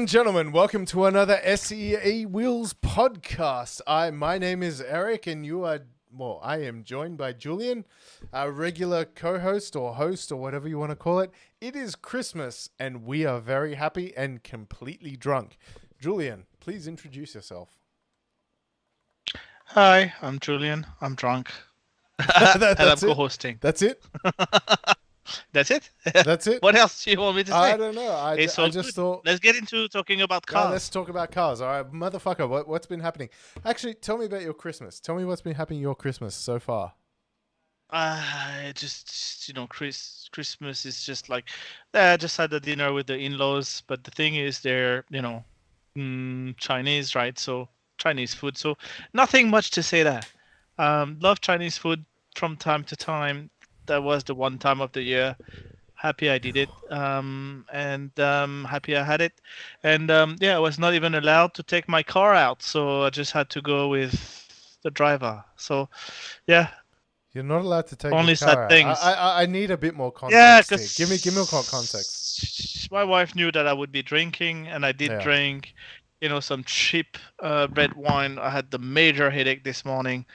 and gentlemen, welcome to another SEA Wheels podcast. My name is Eric, and I am joined by Julian, our regular co-host or host or whatever you want to call it. It is Christmas, and we are very happy and completely drunk. Julian, please introduce yourself. Hi, I'm Julian. I'm drunk. And I'm co-hosting. That's it? That's it? That's it? What else do you want me to say? I don't know. I just good. thought... Let's get into talking about cars. Yeah, let's talk about cars. All right, motherfucker, what's been happening? Actually, tell me about your Christmas. Tell me what's been happening your Christmas so far. Christmas is just like, I just had a dinner with the in-laws, but the thing is they're, Chinese, right? So Chinese food. So nothing much to say there. Love Chinese food from time to time. That was the one time of the year. Happy I did it, and happy I had it. And I was not even allowed to take my car out, so I just had to go with the driver. So, yeah. You're not allowed to take only your car sad things. I need a bit more context. Yeah, because give me more context. My wife knew that I would be drinking, and I did drink, some cheap red wine. I had the major headache this morning.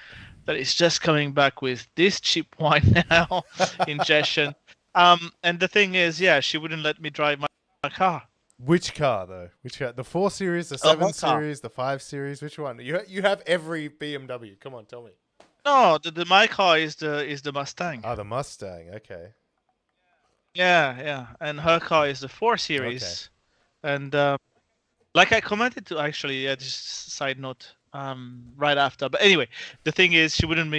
That is just coming back with this cheap wine now, ingestion. And the thing is, she wouldn't let me drive my car. Which car though? Which car? The 4 Series, the 7 Series, the 5 Series? Which one? You have every BMW. Come on, tell me. No, my car is the Mustang. Ah, the Mustang. Okay. Yeah, and her car is the 4 Series. Okay. And like I commented to actually, just side note. Right after, but anyway, the thing is, she wouldn't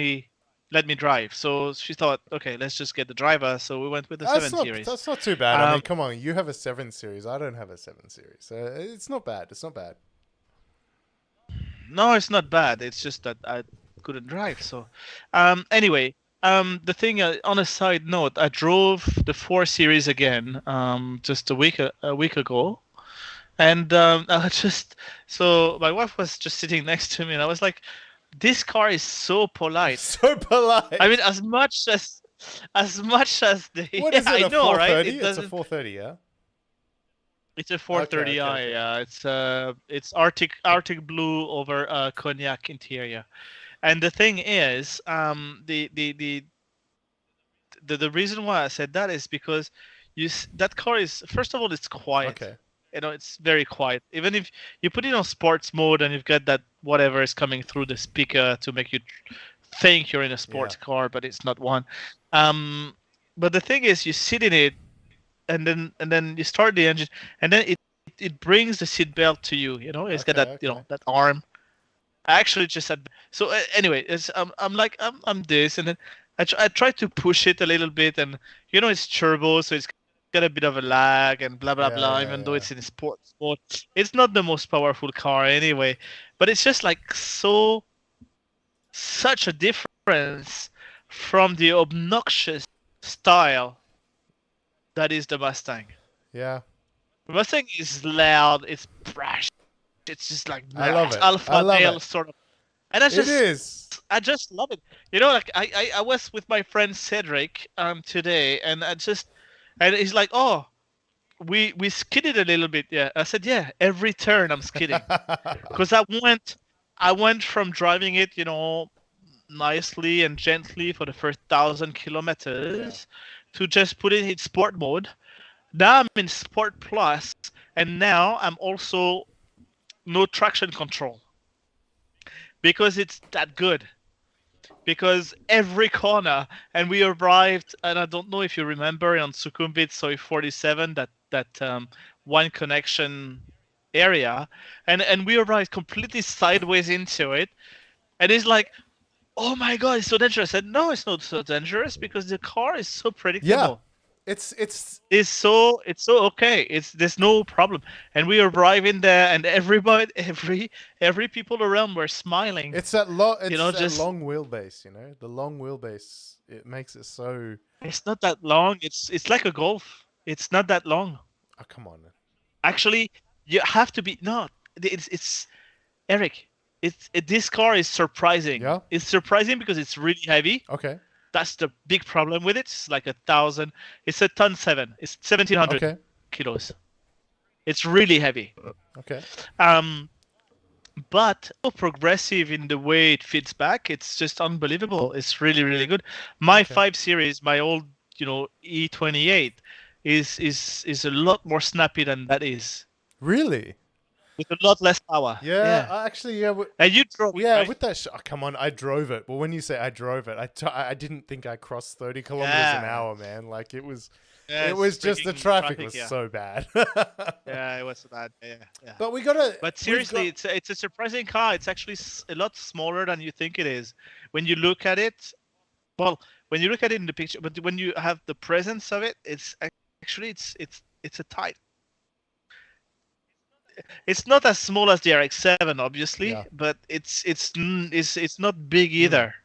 let me drive, so she thought, okay, let's just get the driver. So we went with the 7 Series. That's not too bad. I mean, come on, you have a 7 Series. I don't have a 7 Series, so it's not bad. It's not bad. No, it's not bad. It's just that I couldn't drive. So, anyway, the thing on a side note, I drove the 4 Series again, just a week ago. And so my wife was just sitting next to me, and I was like, "This car is so polite." So polite. I mean, as much as the. What is it? I know, right? It's a 430, yeah. It's a 430i. Yeah, it's Arctic blue over cognac interior, and the thing is, the reason why I said that is because that car is, first of all, it's quiet. Okay. It's very quiet. Even if you put it on sports mode and you've got that whatever is coming through the speaker to make you think you're in a sports car, but it's not one. But the thing is, you sit in it, and then you start the engine, and then it brings the seat belt to you. It's got that that arm. I actually just said so. Anyway, I'm this, and then I try to push it a little bit, and it's turbo, so it's got a bit of a lag and blah blah blah. Even though it's in sports mode, it's not the most powerful car anyway. But it's just like such a difference from the obnoxious style that is the Mustang. Yeah, the Mustang is loud. It's brash. It's just like I love it. Alpha male sort of. And I just love it. Like I was with my friend Cedric today, and and he's like, "Oh, we skidded a little bit." Yeah, I said, "Yeah, every turn I'm skidding," because I went from driving it, nicely and gently for the first 1,000 kilometers to just put it in sport mode. Now I'm in Sport Plus, and now I'm also no traction control because it's that good. Because every corner, and we arrived, and I don't know if you remember, on Sukhumvit Soi 47, that one connection area, and we arrived completely sideways into it, and it's like, oh my god, it's so dangerous. I said, no, it's not so dangerous because the car is so predictable. Yeah, it's so okay. There's no problem, and we arrive in there, and everybody, every people around were smiling. It's that long wheelbase. The long wheelbase. It makes it so. It's not that long. It's like a Golf. It's not that long. Oh, come on. Actually, you have to be It's Eric. This car is surprising. Yeah. It's surprising because it's really heavy. Okay. That's the big problem with it. It's like 1,000. It's a ton 7. It's 1,700 kilos. It's really heavy. Okay. But so progressive in the way it fits back. It's just unbelievable. It's really, really good. My 5 Series, my old, E28, is a lot more snappy than that is. Really? With a lot less power. Yeah, actually, yeah. And you drove it, right? With that. Oh, come on, I drove it. But when you say I drove it, I didn't think I crossed 30 kilometers an hour, man. Like it was just the traffic was so bad. Yeah, it was bad. Yeah. But we gotta. But seriously, it's a surprising car. It's actually a lot smaller than you think it is. When you look at it, well, when you look at it in the picture, but when you have the presence of it, it's actually it's a tight. It's not as small as the RX-7, obviously, but it's not big either.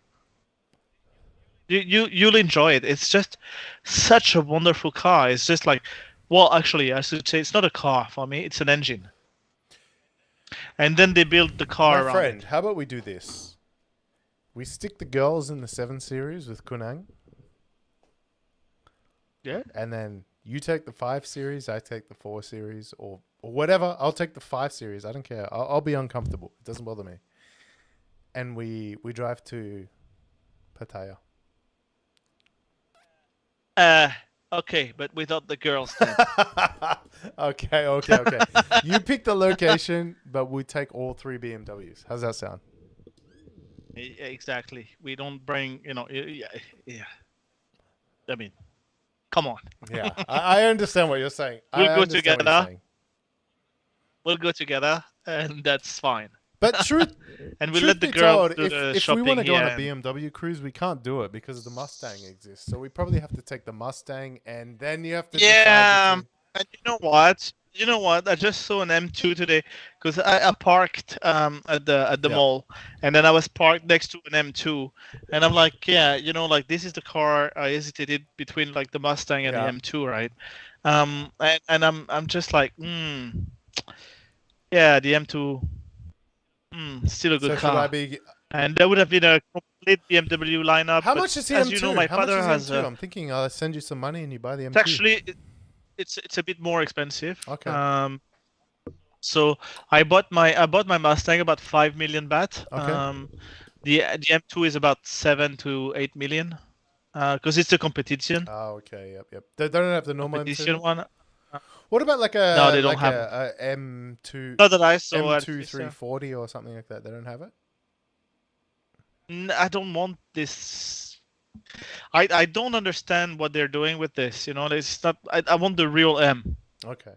You'll enjoy it. It's just such a wonderful car. It's just like, well, actually, I should say it's not a car for me. It's an engine. And then they build the car around it. How about we do this? We stick the girls in the 7 Series with Kunang. Yeah. And then you take the 5 Series, I take the 4 Series, or whatever. I'll take the 5 Series. I don't care. I'll be uncomfortable. It doesn't bother me. And we drive to Pattaya. Okay, but without the girls then. Okay. You pick the location, but we take all 3 BMWs. How's that sound? Exactly. We don't bring, yeah. I mean, come on. Yeah, I understand what you're saying. We'll go together. We'll go together, and that's fine. But truth, and we'll let the girls do the if shopping. If we want to go on a BMW cruise, we can't do it because the Mustang exists. So we probably have to take the Mustang, and then you have to. Yeah, and you know what? I just saw an M2 today because I parked at the mall, and then I was parked next to an M2, and I'm like, like this is the car I hesitated between, like the Mustang and the M2, right? And I'm just like, the M2. Still a good car. And there would have been a complete BMW lineup. How much is the M2? As you know, my father has. I'm thinking I'll send you some money and you buy the M2. It's actually, it's a bit more expensive. Okay. So I bought my Mustang about 5 million baht. Okay. The M2 is about 7 to 8 million. Because it's a competition. Oh, okay. Yep. They don't have the normal competition M2? one. What about like a no, they don't have a M2? Not that I saw M2 340 or something like that. They don't have it. I don't want this. I don't understand what they're doing with this. It's not. I want the real M. Okay.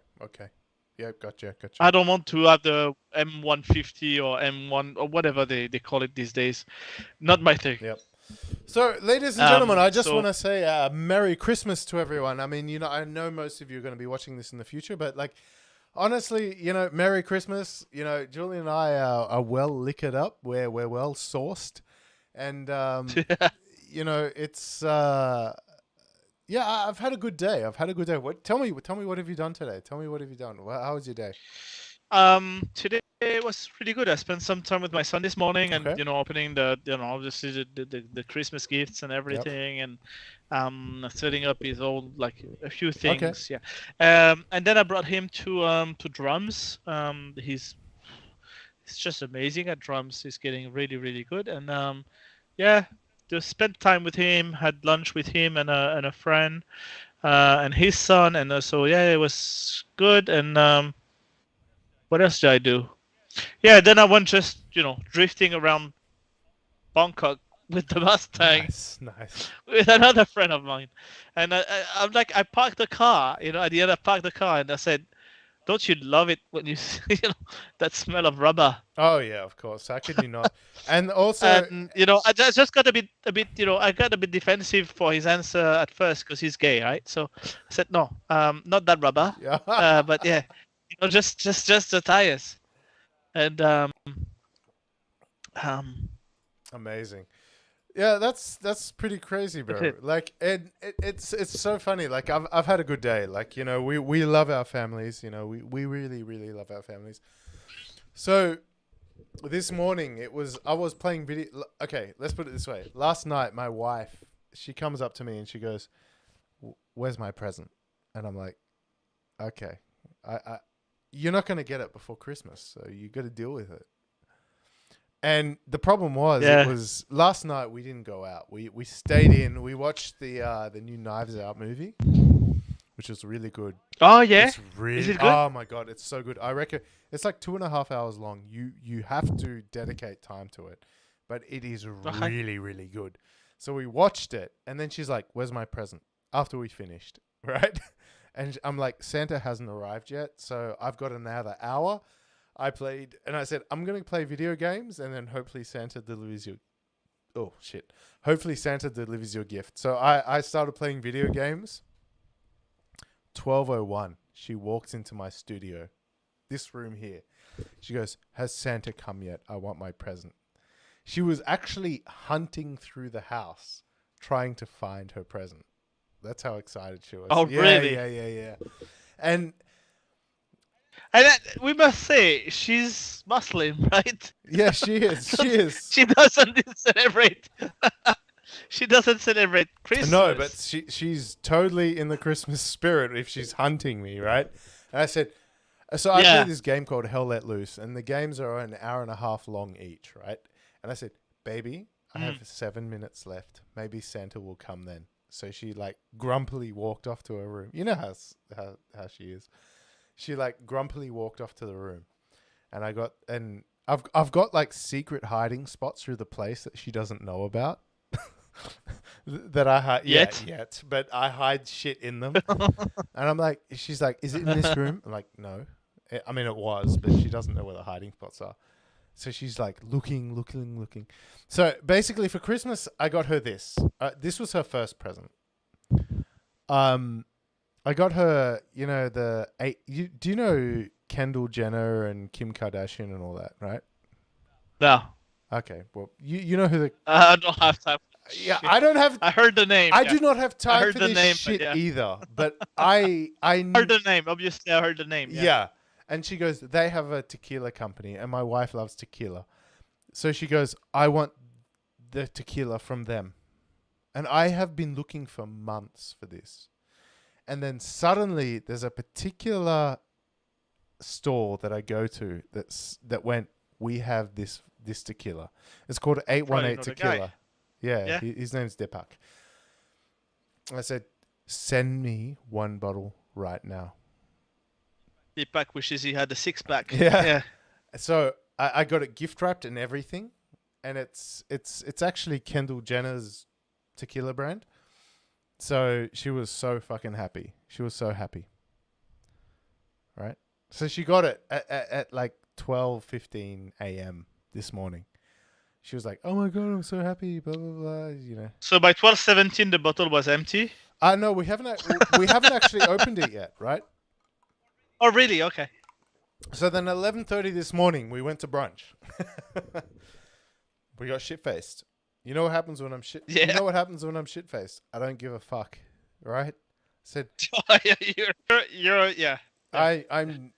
Yeah, gotcha. I don't want to have the M150 or M1 or whatever they call it these days. Not my thing. Yep. So, ladies and gentlemen, I just want to say Merry Christmas to everyone. I mean, I know most of you are going to be watching this in the future, but like, honestly, Merry Christmas. Julian and I are well liquored up. We're well sourced, and it's I've had a good day. Tell me what have you done today? Tell me what have you done? How was your day? Today was really good. I spent some time with my son this morning, and opening obviously the Christmas gifts and everything, and setting up his own like a few things. Okay. Yeah. And then I brought him to drums. He's just amazing at drums. He's getting really, really good, and just spent time with him. Had lunch with him and a friend, and his son, and so it was good. And what else did I do? Yeah, then I went just, drifting around Bangkok with the Mustang. Nice. With another friend of mine. And I'm like, I parked the car, at the end I parked the car and I said, don't you love it when you see, that smell of rubber? Oh yeah, of course. How could you not? And also, I just got a bit, I got a bit defensive for his answer at first because he's gay, right? So I said, no, not that rubber. Yeah. But yeah. Just the tires, and amazing. Yeah, that's pretty crazy, bro. Like, it's so funny. Like, I've had a good day. Like, we love our families. We really, really love our families. So this morning I was playing video. Okay, let's put it this way. Last night, my wife, she comes up to me and she goes, "Where's my present?" And I'm like, okay, I you're not going to get it before Christmas, so you got to deal with it. And the problem was, it was last night we didn't go out. We stayed in. We watched the new Knives Out movie, which was really good. Oh yeah, it's really, is it good? Oh my god, it's so good. I reckon it's like 2.5 hours long. You have to dedicate time to it, but it is really, really good. So we watched it, and then she's like, "Where's my present?" After we finished, right? And I'm like, Santa hasn't arrived yet, so I've got another hour. I played, and I said, I'm going to play video games, and then hopefully Santa delivers you. Oh, shit. Hopefully Santa delivers your gift. So I started playing video games. 12:01, she walks into my studio, this room here. She goes, "Has Santa come yet? I want my present." She was actually hunting through the house, trying to find her present. That's how excited she was. Oh, really? Yeah. And we must say, she's Muslim, right? yeah, she is. She is. She doesn't celebrate. She doesn't celebrate Christmas. No, but she's totally in the Christmas spirit if she's hunting me, right? And I said, so I play this game called Hell Let Loose, and the games are an hour and a half long each, right? And I said, "Baby, I have 7 minutes left. Maybe Santa will come then." So she like grumpily walked off to her room. You know how she is. She like grumpily walked off to the room, and I've got like secret hiding spots through the place that she doesn't know about. That I hide yet, but I hide shit in them. And I'm like, she's like, "Is it in this room?" I'm like, "No." I mean, it was, but she doesn't know where the hiding spots are. So she's like looking. So basically, for Christmas, I got her this. This was her first present. I got her, do you know Kendall Jenner and Kim Kardashian and all that, right? No. Okay, well, you know who the... I don't have time. Yeah, I don't have... I heard the name. I do not have time for this name, shit either, but I heard the name. Obviously, I heard the name. Yeah. And she goes, they have a tequila company, and my wife loves tequila. So she goes, "I want the tequila from them." And I have been looking for months for this. And then suddenly there's a particular store that I go to that went, "We have this tequila." It's called 818 Tequila. Yeah, his name's Deepak. I said, "Send me one bottle right now." Deepak wishes he had a 6-pack. Yeah. So I got it gift wrapped and everything, and it's actually Kendall Jenner's tequila brand. So she was so fucking happy. She was so happy. Right? So she got it at like 12:15 a.m. this morning. She was like, "Oh my god, I'm so happy." Blah blah blah. You know. So by 12:17, the bottle was empty. No, we haven't actually opened it yet, right? Oh really? Okay. So then at 11:30 this morning, we went to brunch. We got shit faced. You know what happens when I'm shit? Yeah. You know what happens when I'm shit faced? I don't give a fuck, right? Said. you're. I'm.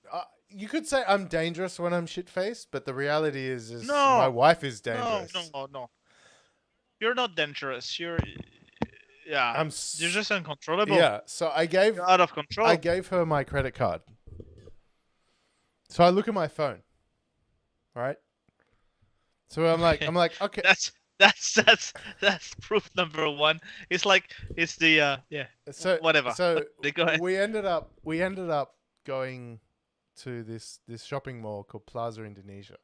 You could say I'm dangerous when I'm shit faced, but the reality is No. my wife is dangerous. No. You're not dangerous. You're just uncontrollable. Yeah. So You're out of control. I gave her my credit card. So I look at my phone, right? So I'm like, okay. That's proof number one. It's the So whatever. So Go ahead. we ended up going to this shopping mall called Plaza Indonesia,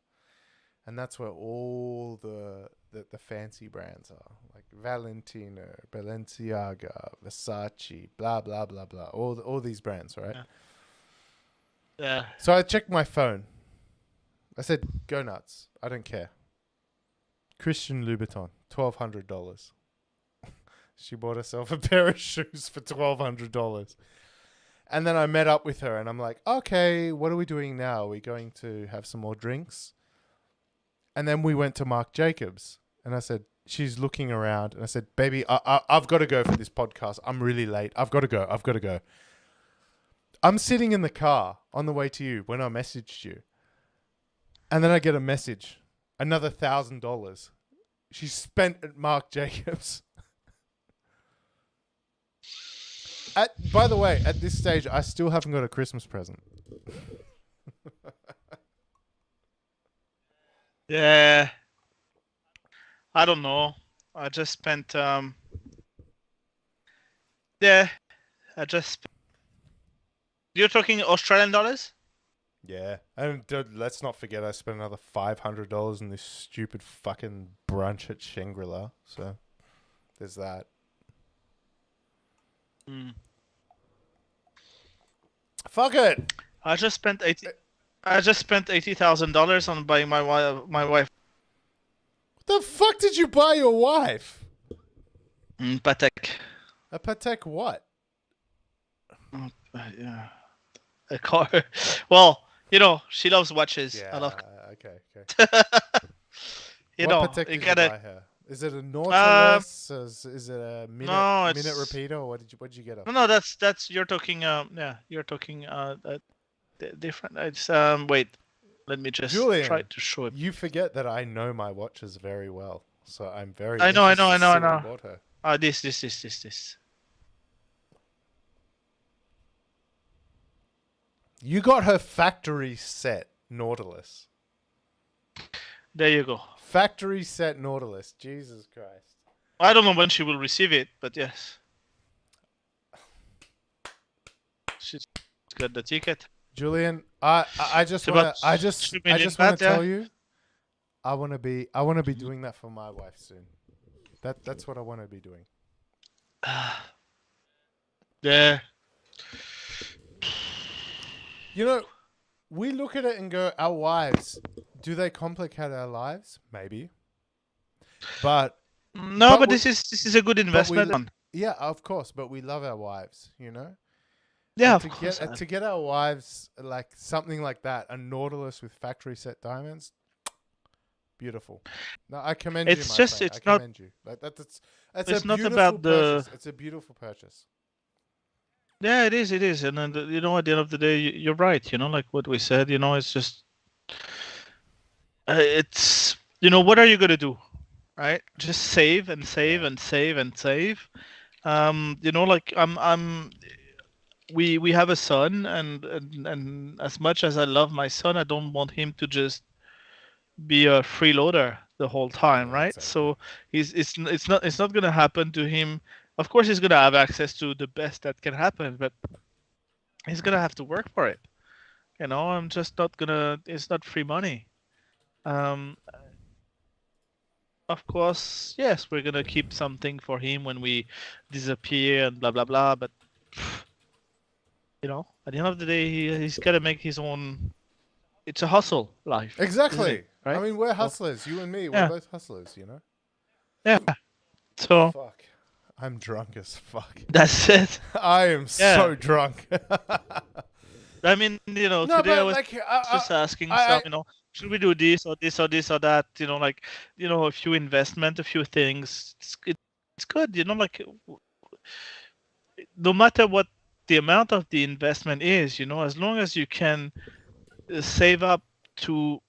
and that's where all the fancy brands are, like Valentino, Balenciaga, Versace, blah blah blah blah. All these brands, right? Yeah. So I checked my phone. I said, "Go nuts! I don't care." Christian Louboutin, $1,200. She bought herself a pair of shoes for $1,200. And then I met up with her and I'm like, "Okay, what are we doing now? Are we going to have some more drinks?" And then we went to Marc Jacobs. And I said, she's looking around. And I said, "Baby, I've got to go for this podcast. I'm really late. I've got to go. I'm sitting in the car on the way to you when I messaged you. And then I get a message. Another $1,000 she spent at Marc Jacobs. By the way, at this stage, I still haven't got a Christmas present. Yeah, I don't know. I just spent yeah, I just You're talking Australian dollars? Yeah, and dude, let's not forget I spent another $500 on this stupid fucking brunch at Shangri-La. So there's that. Mm. Fuck it. I just spent $80,000 on buying my wife What the fuck did you buy your wife? Patek. A Patek what? Yeah, a car. Well, she loves watches. Yeah. I love. Okay. You What know, Patek you did you gotta. buy her? Is it a Nautilus? Is it a No, minute it's repeater? Or what did you get her? no. That's you're talking. Yeah, you're talking. Different. It's Wait. Let me just try Julian, to show it. you forget that I know my watches very well, so I'm very I know. interested to see what you bought her. This. You got her factory set Nautilus. There you go. Factory set Nautilus. Jesus Christ. I don't know when she will receive it, but yes, she's got the ticket. Julian, I just want to tell you, I want to be doing that for my wife soon. That's what I want to be doing. Yeah. We look at it and go, our wives, do they complicate our lives? Maybe. But no, but this is a good investment. Yeah, of course, but we love our wives, Yeah, and of course. To get our wives like something like that, a Nautilus with factory set diamonds, beautiful. No, I commend you, my friend. I commend you. Like that's it's a not beautiful about purchase. It's a beautiful purchase. Yeah, it is, and then at the end of the day, you're right. Like what we said. It's just, it's what are you gonna do, right? Just save and save and save and save. Like we have a son, and as much as I love my son, I don't want him to just be a freeloader the whole time, Yeah, right? exactly. So it's not gonna happen to him. Of course, he's gonna have access to the best that can happen, but he's gonna have to work for it. I'm just not gonna. It's not free money. Um, of course, yes, we're gonna keep something for him when we disappear and blah blah blah. But at the end of the day, he's gotta make his own. It's a hustle life. Exactly. Right? I mean, we're hustlers. You and me, we're Yeah. both hustlers. Yeah. So fuck. I'm drunk as fuck. that's it. I am so drunk. I mean, today I was just asking some, should we do this or this or this or that? Like, a few investment, a few things. It's good, like, no matter what the amount of the investment is, as long as you can save up to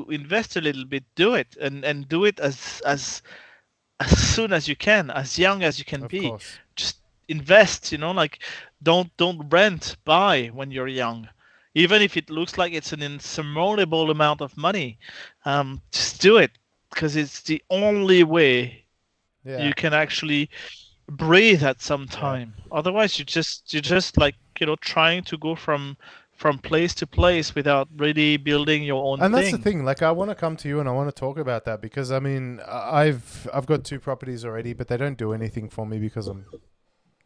invest a little bit, do it and do it as soon as you can, as young as you can Of be. course. Just invest, like don't rent, buy when you're young. Even if it looks like it's an insurmountable amount of money, just do it, because it's the only way you can actually breathe at some time. Otherwise, you just like trying to go from place to place without really building your own And that's thing. the thing. Like, I want to come to you and I want to talk about that because I mean, I've got 2 properties already, but they don't do anything for me because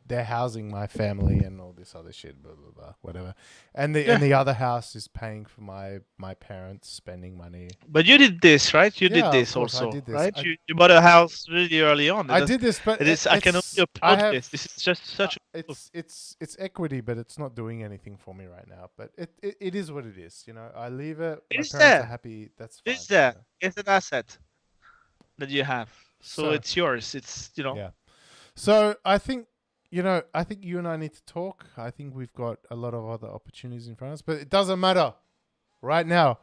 they're housing my family and all this other shit, blah blah blah, whatever. And the other house is paying for my parents spending money. But you did this, right? You did this of course, also, I did this. right? You bought a house really early on. I did this, but I can only applaud this. This is just such. It's equity, but it's not doing anything for me right now. But it is what it is. I leave it. My parents are happy. That's fine. It's there. It's an asset that you have. So it's yours. It's Yeah. So I think I think you and I need to talk. I think we've got a lot of other opportunities in front of us, but it doesn't matter right now.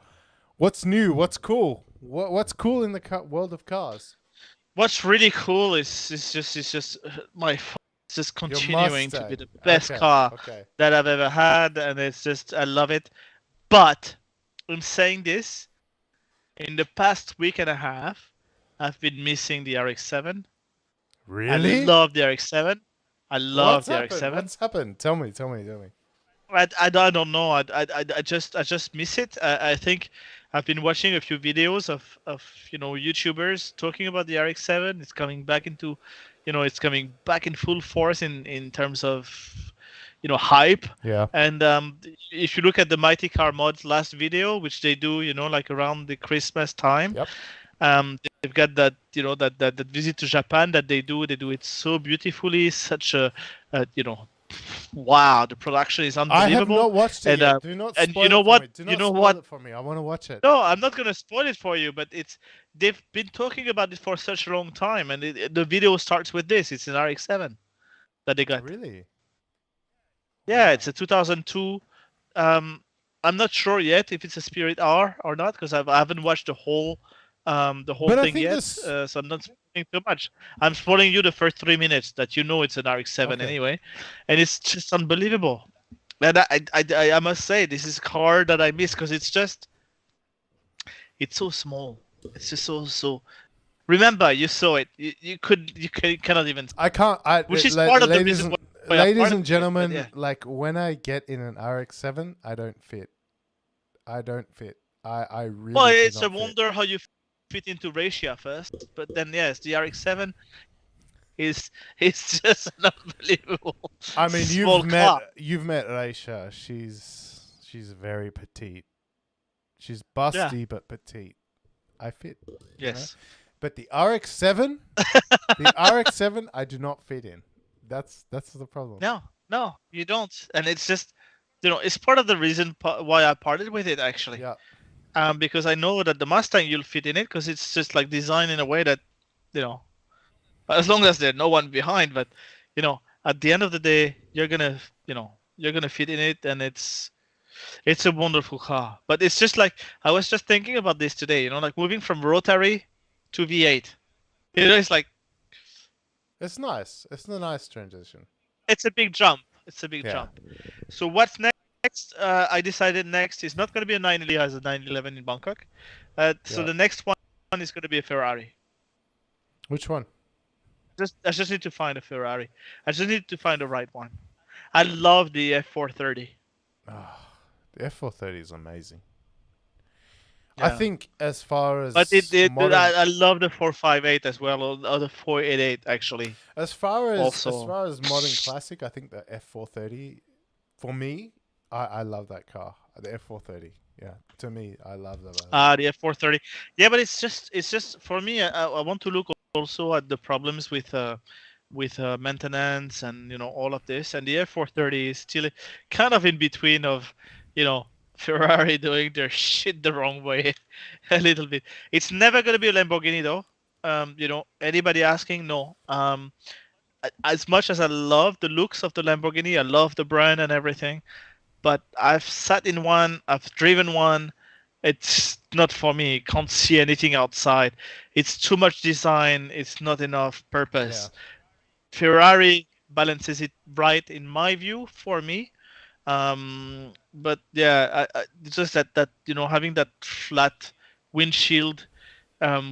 What's new? What's cool? What's cool in the world of cars? What's really cool is just my phone is just continuing to be the best car that I've ever had, and it's just I love it. But in saying this, in the past week and a half, I've been missing the RX-7. I Really? love the RX-7. I love What's the happened? RX-7. What's happened? Tell me. I don't know. I just miss it. I think I've been watching a few videos of YouTubers talking about the RX-7. It's coming back into, it's coming back in full force in terms of hype. Yeah. And if you look at the Mighty Car Mods last video, which they do, like around the Christmas time, Yep. they've got that that visit to Japan that they do. They do it so beautifully. Such a wow, the production is I have unbelievable. not watched it And yet. Do not and you spoil know it for what? me. Do You not know spoil what? it for me. I want to watch it. No, I'm not gonna spoil it for you, but they've been talking about it for such a long time, and the video starts with this. It's an RX-7 that they got. Really? Yeah, Wow. it's a 2002. I'm not sure yet if it's a Spirit R or not because I haven't watched the whole But I thing think yet. this. So I'm not spoiling too much. I'm spoiling you the first 3 minutes that it's an RX-7 Okay. anyway, and it's just unbelievable. And I must say this is a car that I miss because it's so small. It's just so. Remember, you saw it. Cannot even. I can't. Which is part of the Ladies reason and why I ladies parted and with it. But gentlemen, yeah. like when I get in an RX-7, I don't fit. I don't fit. I Well, really do it's a not fit. wonder how you fit into Ratio first, but then yes, the RX-7 is just an unbelievable I mean, small car. you've met Aisha. She's very petite. She's Yeah. busty but petite. I fit, you know. Yes. But the RX-7, I do not fit in. That's the problem. No, you don't, and it's just, it's part of the reason why I parted with it actually. Yeah. Because I know that the Mustang you'll fit in it because it's just like designed in a way that, you know, as long as there's no one behind, but at the end of the day, you're gonna fit in it, and it's a wonderful car. But it's just like I was just thinking about this today. Like moving from rotary to V8. It's like It's nice. It's a nice transition. it's a big jump. It's a big Yeah. jump. So what's next? I decided next is not going to be a 911 as a 911 in Bangkok. So Yeah. the next one is going to be a Ferrari. Which one? I just need to find a Ferrari. I just need to find the right one. I love the F430. The F430 is amazing. Yeah. I think as far as But modern, I love the 458 as well, or the 488 actually. as far as modern Also. classic, I think the F430 for me, I love that car. The F430. Yeah, to me, I love that. The F430. Yeah, but it's just for me. I want to look also at the problems with maintenance and all of this. And the F430 is still kind of in between of Ferrari doing their shit the wrong way a little bit. It's never gonna be a Lamborghini though. Anybody asking? No. As much as I love the looks of the Lamborghini, I love the brand and everything, but I've sat in one, I've driven one. It's not for me. Can't see anything outside. It's too much design. It's not enough purpose. Yeah. Ferrari balances it right in my view for me. But yeah, it's just that having that flat windshield,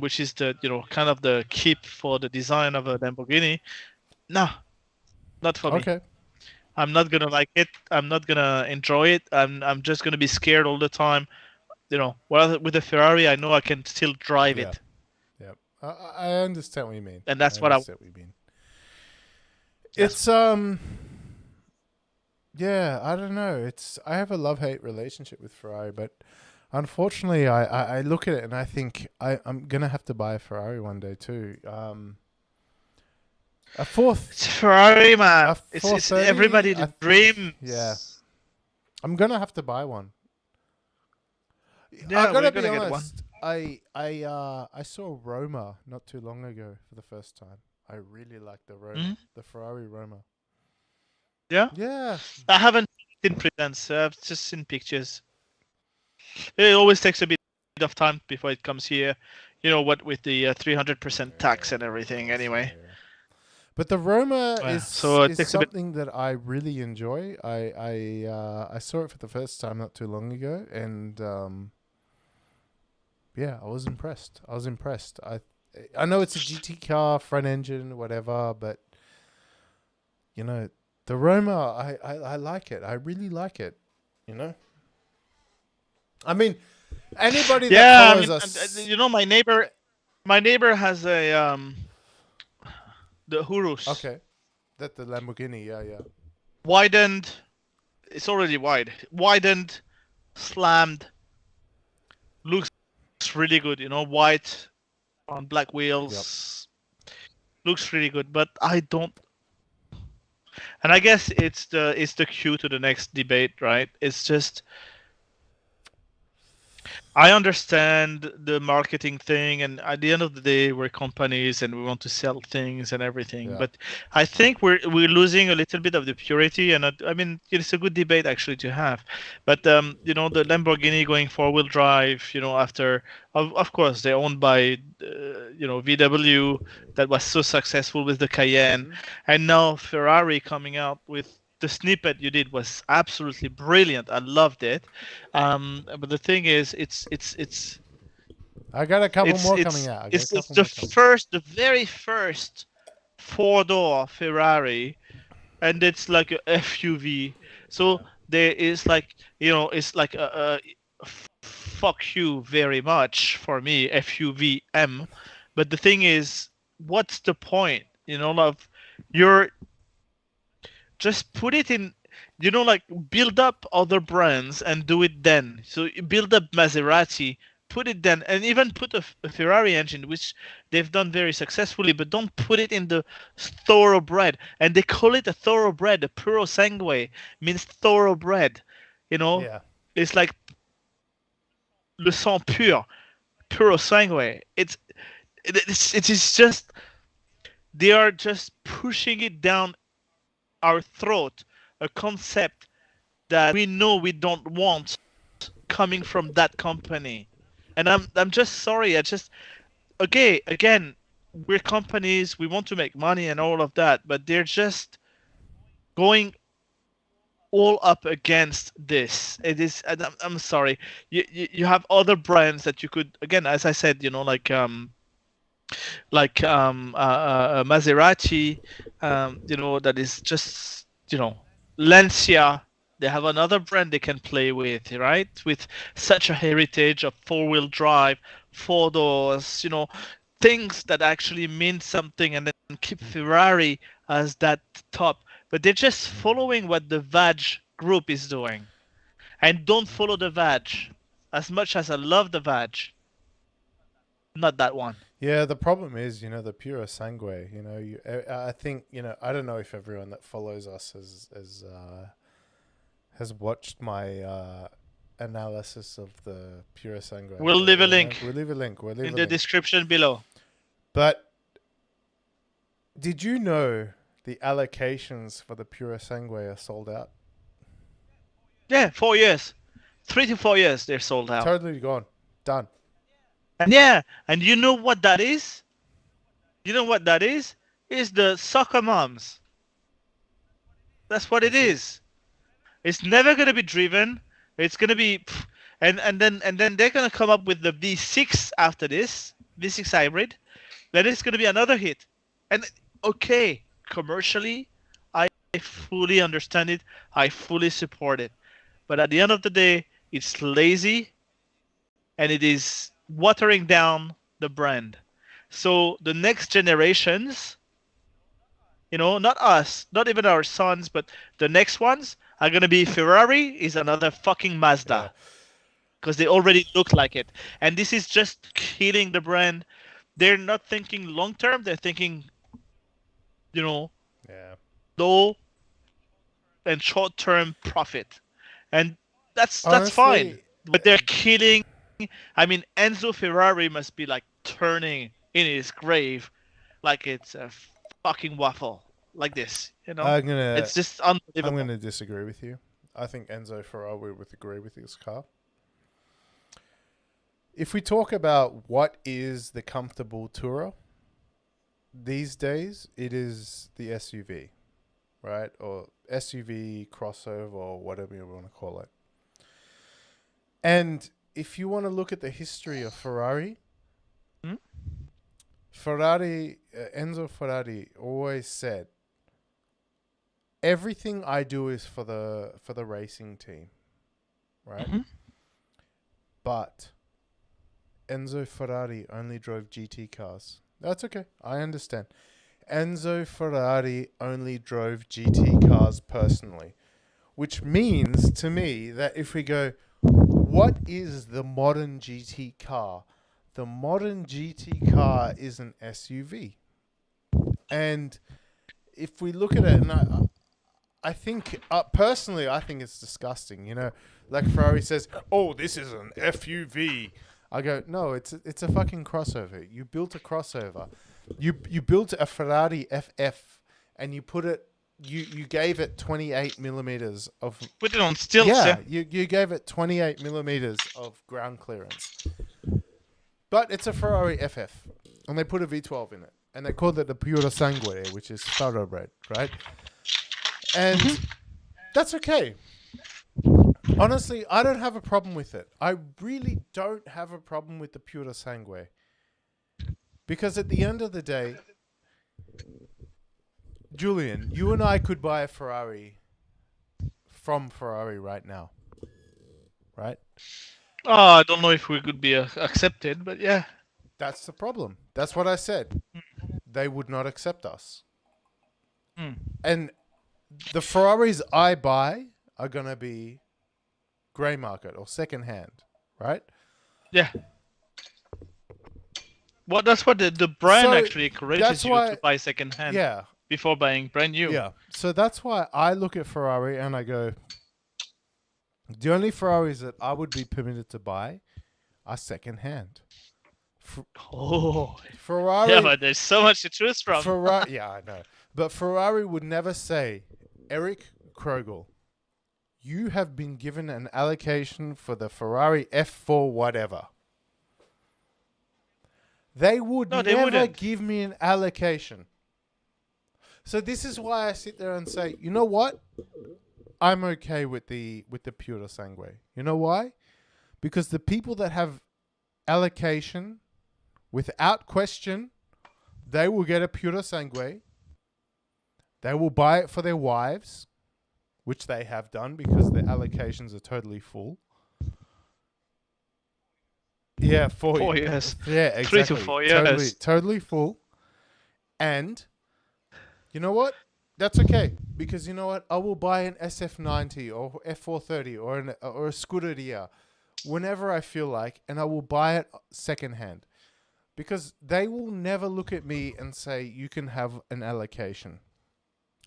which is the kind of the keep for the design of a Lamborghini. No, not for me. Okay. I'm not gonna like it. I'm not gonna enjoy it. I'm just gonna be scared all the time. Well, with a Ferrari, I know I can still drive Yeah. it. Yeah. I understand what you mean. And that's I what I. understand what you mean. It's yeah, I don't know. I have a love-hate relationship with Ferrari, but unfortunately, I look at it and I think I'm gonna have to buy a Ferrari one day too. It's Ferrari, man. It's 430, everybody's dream. Yeah, I'm gonna have to buy one. Yeah, I gotta we're be gonna get one. honest. I saw Roma not too long ago for the first time. I really liked the Roma, the Ferrari Roma. Yeah. Yeah. I haven't seen presents. I've just seen pictures. It always takes a bit of time before it comes here. What with the 300% tax and everything. Anyway. Yeah. But the Roma So it is takes a bit. something that I really enjoy. I saw it for the first time not too long ago, and yeah, I was impressed. I know it's a GT car, front engine, whatever, but you know, the Roma, I like it. I really like it. You know, I mean, anybody that Yeah, I follows mean, us, my neighbor has a the Hurus okay, that the Lamborghini, yeah, yeah, widened. It's already widened, slammed. Looks really good. White on black yep. wheels. Looks really good, but I don't. And I guess it's the cue to the next debate, right? It's just I understand the marketing thing, and at the end of the day, we're companies and we want to sell things and everything. Yeah. But I think we're losing a little bit of the purity, and I mean it's a good debate actually to have. But the Lamborghini going four-wheel drive, after of course they're owned by VW that was so successful with the Cayenne, Mm-hmm. and now Ferrari coming out with. The snippet you did was absolutely brilliant. I loved it. But the thing is, I got a couple it's more coming it's out. I got a it's couple the more coming. the very first four-door Ferrari, and it's like a FUV. So Yeah. there is like it's like fuck you very much for me FUVM. But the thing is, what's the point? Of you're just put it in, like build up other brands and do it then. So you build up Maserati, put it then, and even put a Ferrari engine, which they've done very successfully, but don't put it in the thoroughbred. And they call it a thoroughbred. A puro sangue means thoroughbred. You know, Yeah. it's like le sang pur, puro sangue. It is just they are just pushing it down our throat, a concept that we know we don't want coming from that company. And I'm just sorry. I just okay, again, we're companies, we want to make money and all of that, but they're just going all up against this. It is and I'm sorry. You have other brands that you could, again, as I said, Maserati, that is just, Lancia. They have another brand they can play with, right? With such a heritage of four-wheel drive, four doors, things that actually mean something, and then keep Ferrari as that top. But they're just following what the VAG group is doing, and don't follow the VAG. As much as I love the VAG, not that one. Yeah, the problem is, the pure sangue. I think, I don't know if everyone that follows us has watched my analysis of the pure sangue. We'll But leave a link we'll leave a link. in the description below. But did you know the allocations for the pure sangue are sold out? Yeah, 4 years. 3 to 4 years they're sold out. Totally gone. Done. And yeah, and you know what that is? You know what that is? It's the soccer moms. That's what it That's it. is. It's never gonna be driven. It's gonna be and then they're gonna come up with the V6 after this, V6 hybrid. Then it's gonna be another hit. And okay, commercially, I fully understand it. I fully support it. But at the end of the day, it's lazy and it is watering down the brand. So the next generations, not us, not even our sons, but the next ones are gonna be Ferrari is another fucking Yeah. Mazda because they already look like it, and this is just killing the brand. They're not thinking long term. They're thinking, you know, Yeah. low and short term profit, and that's fine. Honestly, But they're killing. I mean, Enzo Ferrari must be like turning in his grave like it's a fucking waffle, like this. I'm gonna It's just I'm unbelievable. gonna disagree with you. I think Enzo Ferrari would agree with this car. If we talk about what is the comfortable tourer, these days it is the SUV, right? Or SUV crossover or whatever you want to call it. And if you want to look at the history of Ferrari, Enzo Ferrari always said, everything I do is for the racing team, right? Mm-hmm. But Enzo Ferrari only drove GT cars. That's okay. I understand. Enzo Ferrari only drove GT cars personally, which means to me that if we go, what is the modern GT car? The modern GT car is an SUV. And if we look at it, and I think, personally, I think it's disgusting. You know, like Ferrari says, oh, this is an FUV. I go, no, it's a fucking crossover. You built a crossover. You built a Ferrari FF, and you put it, you gave it 28 millimeters of... Put it on stilts, yeah. You gave it 28 millimeters of ground clearance. But it's a Ferrari FF, and they put a V12 in it, and they called it the Puro Sangue, which is thoroughbred, right? And that's okay. Honestly, I don't have a problem with it. I really don't have a problem with the Puro Sangue. Because at the end of the day, Julian, you and I could buy a Ferrari from Ferrari right now. Right? Oh, I don't know if we could be accepted, but yeah. That's the problem. That's what I said. They would not accept us. And the Ferraris I buy are going to be grey market or second hand, right? Yeah. Well, that's what the brand actually encourages you to buy second hand before buying brand new. Yeah. So that's why I look at Ferrari and I go, the only Ferraris that I would be permitted to buy are second hand. Ferrari. Yeah, but there's so much to choose from. Yeah, I know. But Ferrari would never say, Eric Krogel, you have been given an allocation for the Ferrari F4 whatever. They would never give me an allocation. So this is why I sit there and say, you know what? I'm okay with the Puro Sangue. You know why? Because the people that have allocation, without question, they will get a Puro Sangue. They will buy it for their wives, which they have done because their allocations are totally full. Yeah, 4 years. Yeah, exactly. 3 to 4 years. Totally full. And you know what? That's okay. Because you know what? I will buy an SF90 or F430 or a Scuderia whenever I feel like, and I will buy it secondhand. Because they will never look at me and say, you can have an allocation.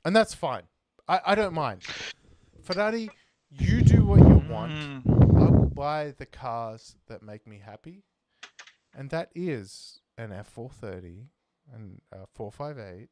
And that's fine. I don't mind. Ferrari, you do what you want. I will buy the cars that make me happy. And that is an F430 and a 458.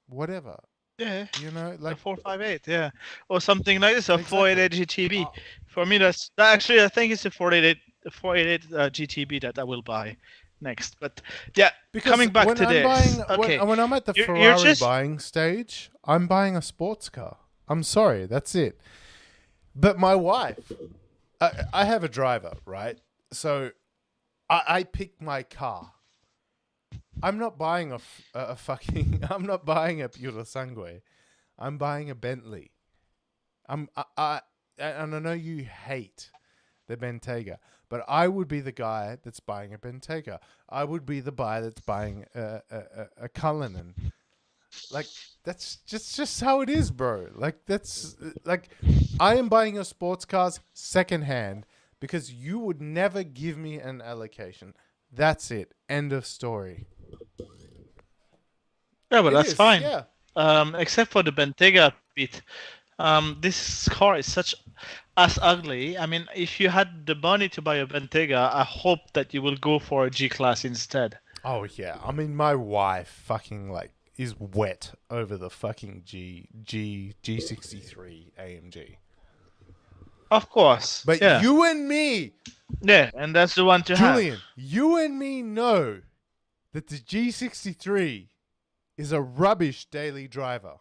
Whatever. Yeah. You know, like a 458, yeah. Or something like this, a 488 GTB. For me, that's actually, I think it's a 488 GTB that I will buy next. But yeah, because coming back to this. When I'm at the Ferrari buying stage, I'm buying a sports car. I'm sorry, that's it. But my wife, I have a driver, right? So I pick my car. I'm not buying a fucking... I'm not buying a Puro Sangue. I'm buying a Bentley. And I know you hate the Bentayga, but I would be the guy that's buying a Bentayga. I would be the guy that's buying a Cullinan. Like, that's just how it is, bro. Like, that's... Like, I am buying your sports cars secondhand because you would never give me an allocation. That's it. End of story. Yeah, but that's fine. Yeah. Except for the Bentayga bit. This car is such as ugly. I mean, if you had the money to buy a Bentayga, I hope that you will go for a G-Class instead. Oh, yeah. I mean, my wife fucking, like, is wet over the fucking G63 AMG. Of course. But you and me... Yeah, and that's the one to have. Julian, you and me know that the G63 is a rubbish daily driver.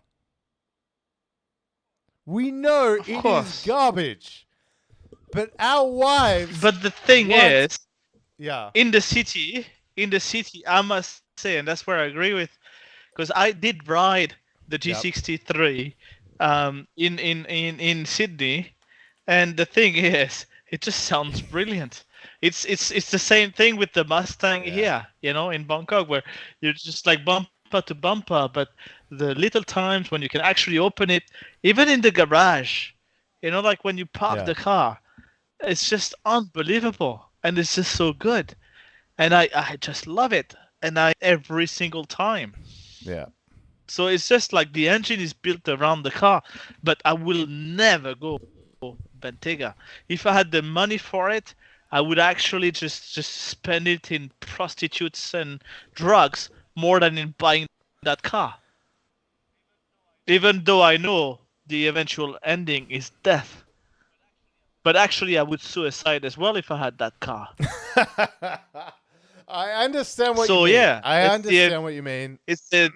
We know Of it is course. garbage. But our wives. But the thing is, yeah, in the city, I must say, and that's where I agree with, because I did ride the G63 in Sydney, and the thing is, it just sounds brilliant. It's the same thing with the Mustang here, in Bangkok, where you're just like bumper to bumper, but the little times when you can actually open it, even in the garage, like when you park the car, it's just unbelievable, and it's just so good, and I just love it, and I every single time. Yeah. So it's just like the engine is built around the car, but I will never go Bentayga. If I had the money for it, I would actually just spend it in prostitutes and drugs more than in buying that car. Even though I know the eventual ending is death. But actually, I would suicide as well if I had that car. I understand what you mean. Yeah, I understand what you mean. It's the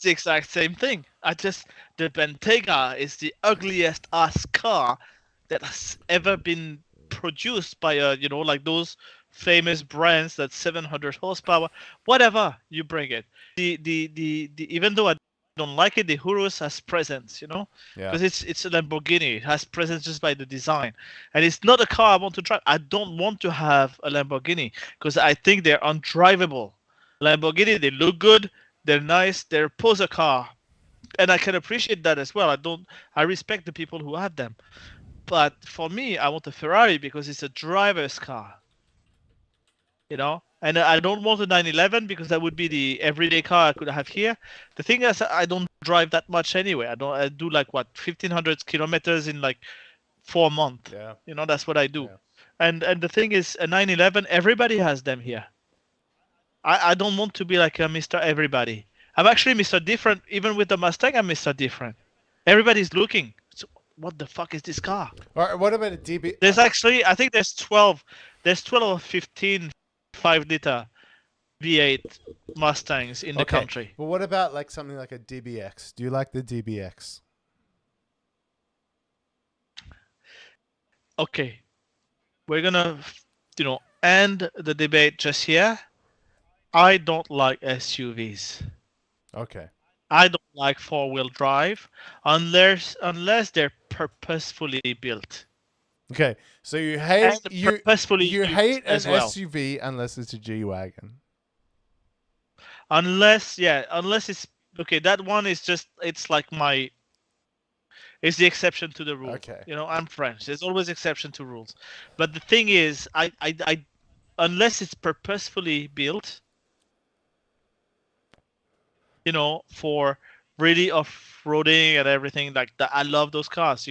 exact same thing. The Bentayga is the ugliest ass car that has ever been produced by like those famous brands that 700 horsepower, whatever you bring it. The even though I don't like it, the Urus has presence, because it's a Lamborghini. It has presence just by the design, and it's not a car I want to drive. I don't want to have a Lamborghini because I think they're undrivable. Lamborghini, they look good, they're nice, they're a poser car, and I can appreciate that as well. I respect the people who have them, but for me, I want a Ferrari because it's a driver's car. And I don't want a 911 because that would be the everyday car I could have here. The thing is, I don't drive that much anyway. I do like 1,500 kilometers in like 4 months. Yeah. That's what I do. Yeah. And the thing is, a 911, everybody has them here. I don't want to be like a Mr. Everybody. I'm actually Mr. Different. Even with the Mustang, I'm Mr. Different. Everybody's looking. So what the fuck is this car? All right, what about a DB? There's actually, I think there's 12. There's 12 or 15 5-liter V8 Mustangs in the country. But what about like something like a DBX? Do you like the DBX? Okay. We're gonna, end the debate just here. I don't like SUVs. Okay. I don't like four-wheel drive unless they're purposefully built. Okay, so you hate you hate an SUV unless it's a G-Wagon. Unless it's okay. That one is just it's the exception to the rule. Okay. I'm French. There's always exception to rules. But the thing is, I unless it's purposefully built, for really off-roading and everything like that. I love those cars.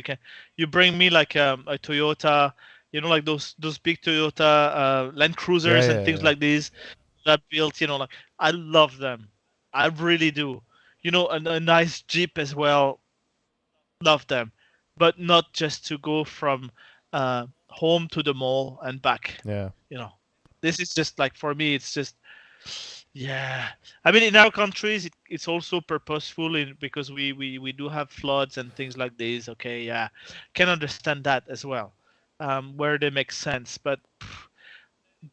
You bring me like a Toyota, like those big Toyota Land Cruisers and things like these that built, like I love them. I really do. A nice Jeep as well. Love them, but not just to go from home to the mall and back. Yeah. This is just like for me. It's just. Yeah, I mean, in our countries, it's also purposeful because we do have floods and things like this. Okay, yeah, can understand that as well, where they make sense. But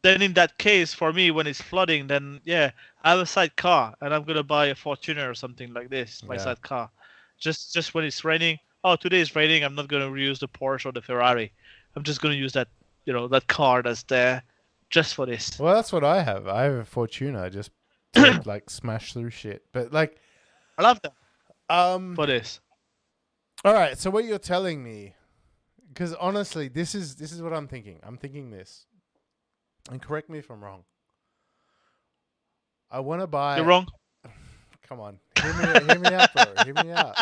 then in that case, for me, when it's flooding, then yeah, I have a sidecar and I'm gonna buy a Fortuner or something like this, my sidecar. Just when it's raining. Oh, today it's raining. I'm not gonna use the Porsche or the Ferrari. I'm just gonna use that, that car that's there. Just for this. Well, that's what I have. I have a Fortuner just to like smash through shit. But like, I love that. For this. All right. So what you're telling me, because honestly, this is what I'm thinking. I'm thinking this, and correct me if I'm wrong. I want to buy. You're wrong. Come on, hear me out, bro. Hear me out.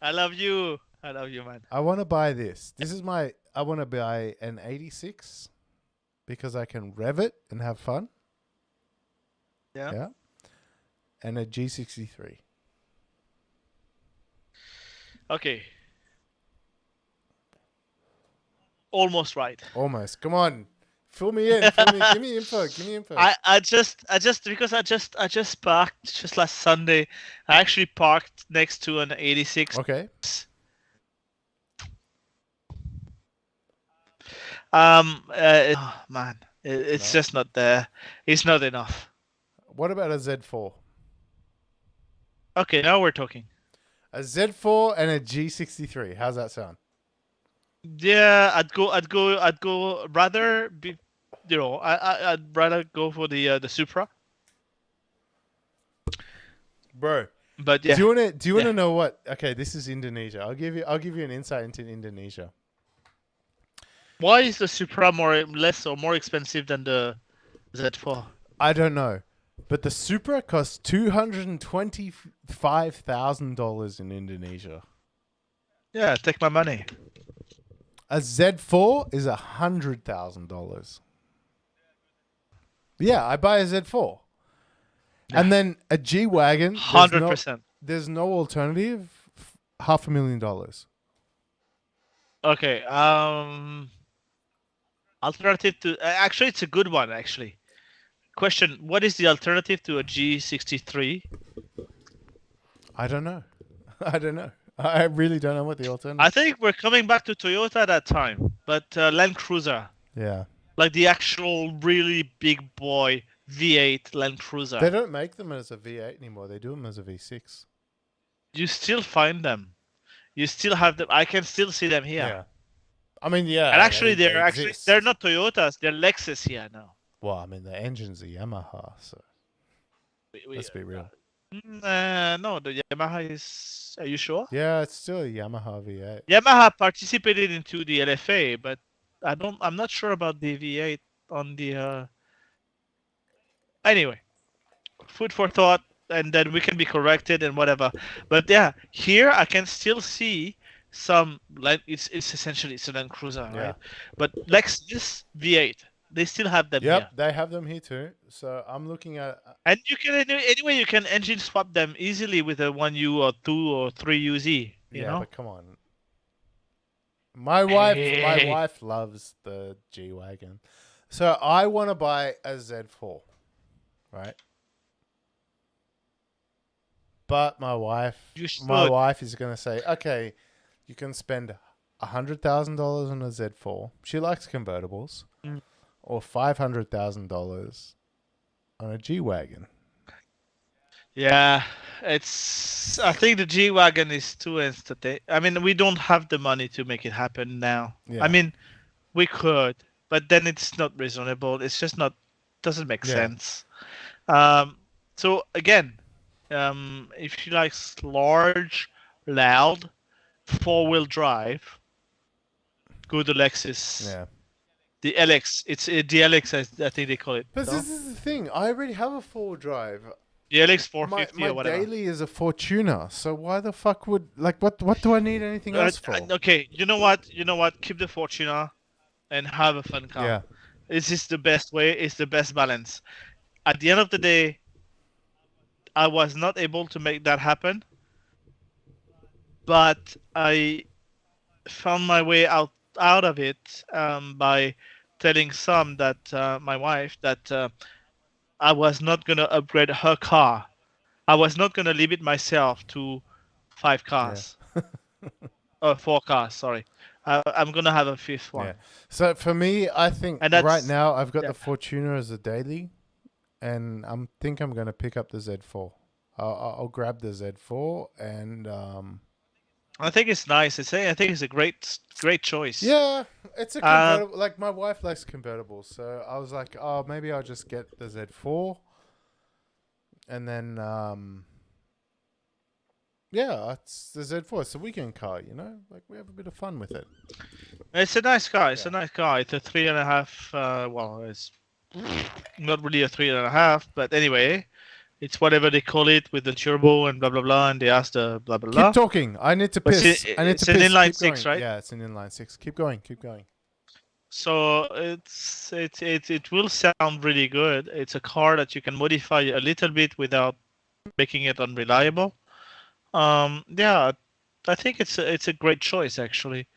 I love you, man. I want to buy this. I want to buy an 86. Because I can rev it and have fun. Yeah. And a G63. Okay. Almost right. Almost. Come on. Fill me in. Give me info. Give me info. I just parked just last Sunday. I actually parked next to an 86. Okay. Oh, man, it's No. just not there. It's not enough. What about a Z4? Okay, now we're talking. A Z4 and a G63. How's that sound? Yeah, I'd go rather be, I'd rather go for the Supra. Bro. But yeah. Do you wanna know what? Okay, this is Indonesia. I'll give you an insight into Indonesia. Why is the Supra less or more expensive than the Z4? I don't know. But the Supra costs $225,000 in Indonesia. Yeah, take my money. A Z4 is $100,000. Yeah, I buy a Z4. Yeah. And then a G-Wagon, 100%. there's no alternative, $500,000. Okay. Alternative to actually, it's a good one. Actually, question: what is the alternative to a G63? I don't know. I don't know. I really don't know what the alternative. I think we're coming back to Toyota at that time, but Land Cruiser. Yeah. Like the actual really big boy V8 Land Cruiser. They don't make them as a V8 anymore. They do them as a V6. You still find them. You still have them. I can still see them here. Yeah. I mean, yeah. And actually, they they're not Toyotas. They're Lexus here now. Well, I mean, the engine's a Yamaha, so let's be real. No, the Yamaha is. Are you sure? Yeah, it's still a Yamaha V8. Yamaha participated into the LFA, but I'm not sure about the V8 on the. Anyway, food for thought, and then we can be corrected and whatever. But yeah, here I can still see some like it's essentially it's a Land Cruiser, Yeah. right? But Lexus V8, they still have them Yep, here. they have them here too. So I'm looking at. And you can anyway you can engine swap them easily with a 1U or 2 or 3UZ. You know? But come on. My wife loves the G-Wagon. So I want to buy a Z4, right? But my wife is going to say, okay, you can spend $100,000 on a Z4. She likes convertibles. Or $500,000 on a G-Wagon. Yeah, I think the G-Wagon is too entertaining. I mean, we don't have the money to make it happen now. Yeah. I mean, we could, but then it's not reasonable. It's just doesn't make sense. So again, if she likes large, loud, 4-wheel drive, go to Lexus. Yeah. The LX, it's the LX, I think they call it. But this is the thing. I already have a 4-wheel-drive. The LX 450 my or whatever. My daily is a Fortuner. So why the fuck would what do I need anything else for? Okay, you know what? Keep the Fortuner and have a fun car. Yeah. This is the best way. It's the best balance. At the end of the day, I was not able to make that happen, but I found my way out of it by telling my wife that I was not gonna upgrade her car. I was not gonna limit myself to 5 cars. Yeah. 4 cars. Sorry, I'm gonna have a 5th one. Yeah. So for me, I think right now I've got the Fortuner as a daily, and I'm gonna pick up the Z4. I'll grab the Z4 and. I think it's nice. I think it's a great choice. Yeah, it's a convertible. Like my wife likes convertibles, so I was like, oh, maybe I'll just get the Z4, and then it's the Z4. It's a weekend car, you know. Like we have a bit of fun with it. It's a nice car. It's a nice car. It's a 3.5. Well, it's not really a 3.5, but anyway. It's whatever they call it with the turbo and blah blah blah, and they ask the blah blah blah. Keep talking. I need to piss. It's an inline 6, right? Yeah, it's an inline 6. Keep going. So it will sound really good. It's a car that you can modify a little bit without making it unreliable. I think it's a great choice actually.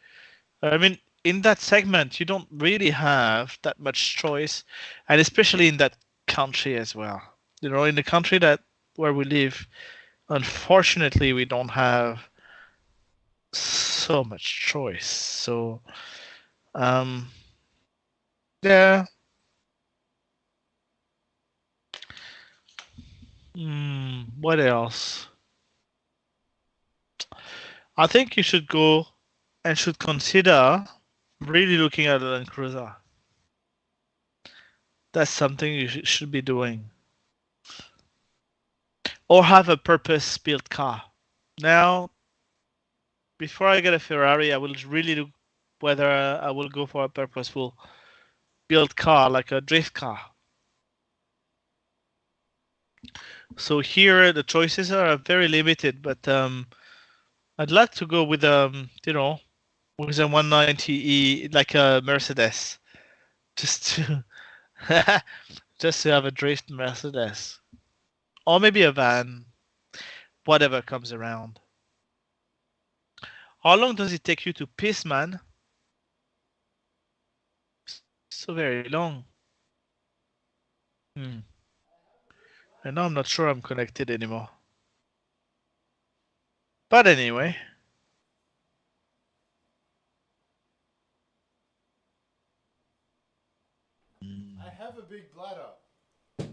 I mean, in that segment, you don't really have that much choice, and especially in that country as well. In the country that where we live, unfortunately, we don't have so much choice. So, um, yeah. What else? I think you should go and should consider really looking at a Land Cruiser. That's something you should be doing. Or have a purpose-built car. Now, before I get a Ferrari, I will really look whether I will go for a purposeful built car, like a drift car. So here the choices are very limited, but I'd like to go with with a 190e, like a Mercedes, just to just to have a drift Mercedes, or maybe a van, whatever comes around. How long does it take you to piss, man? So very long. And now I'm not sure I'm connected anymore. But anyway. I have a big bladder. Can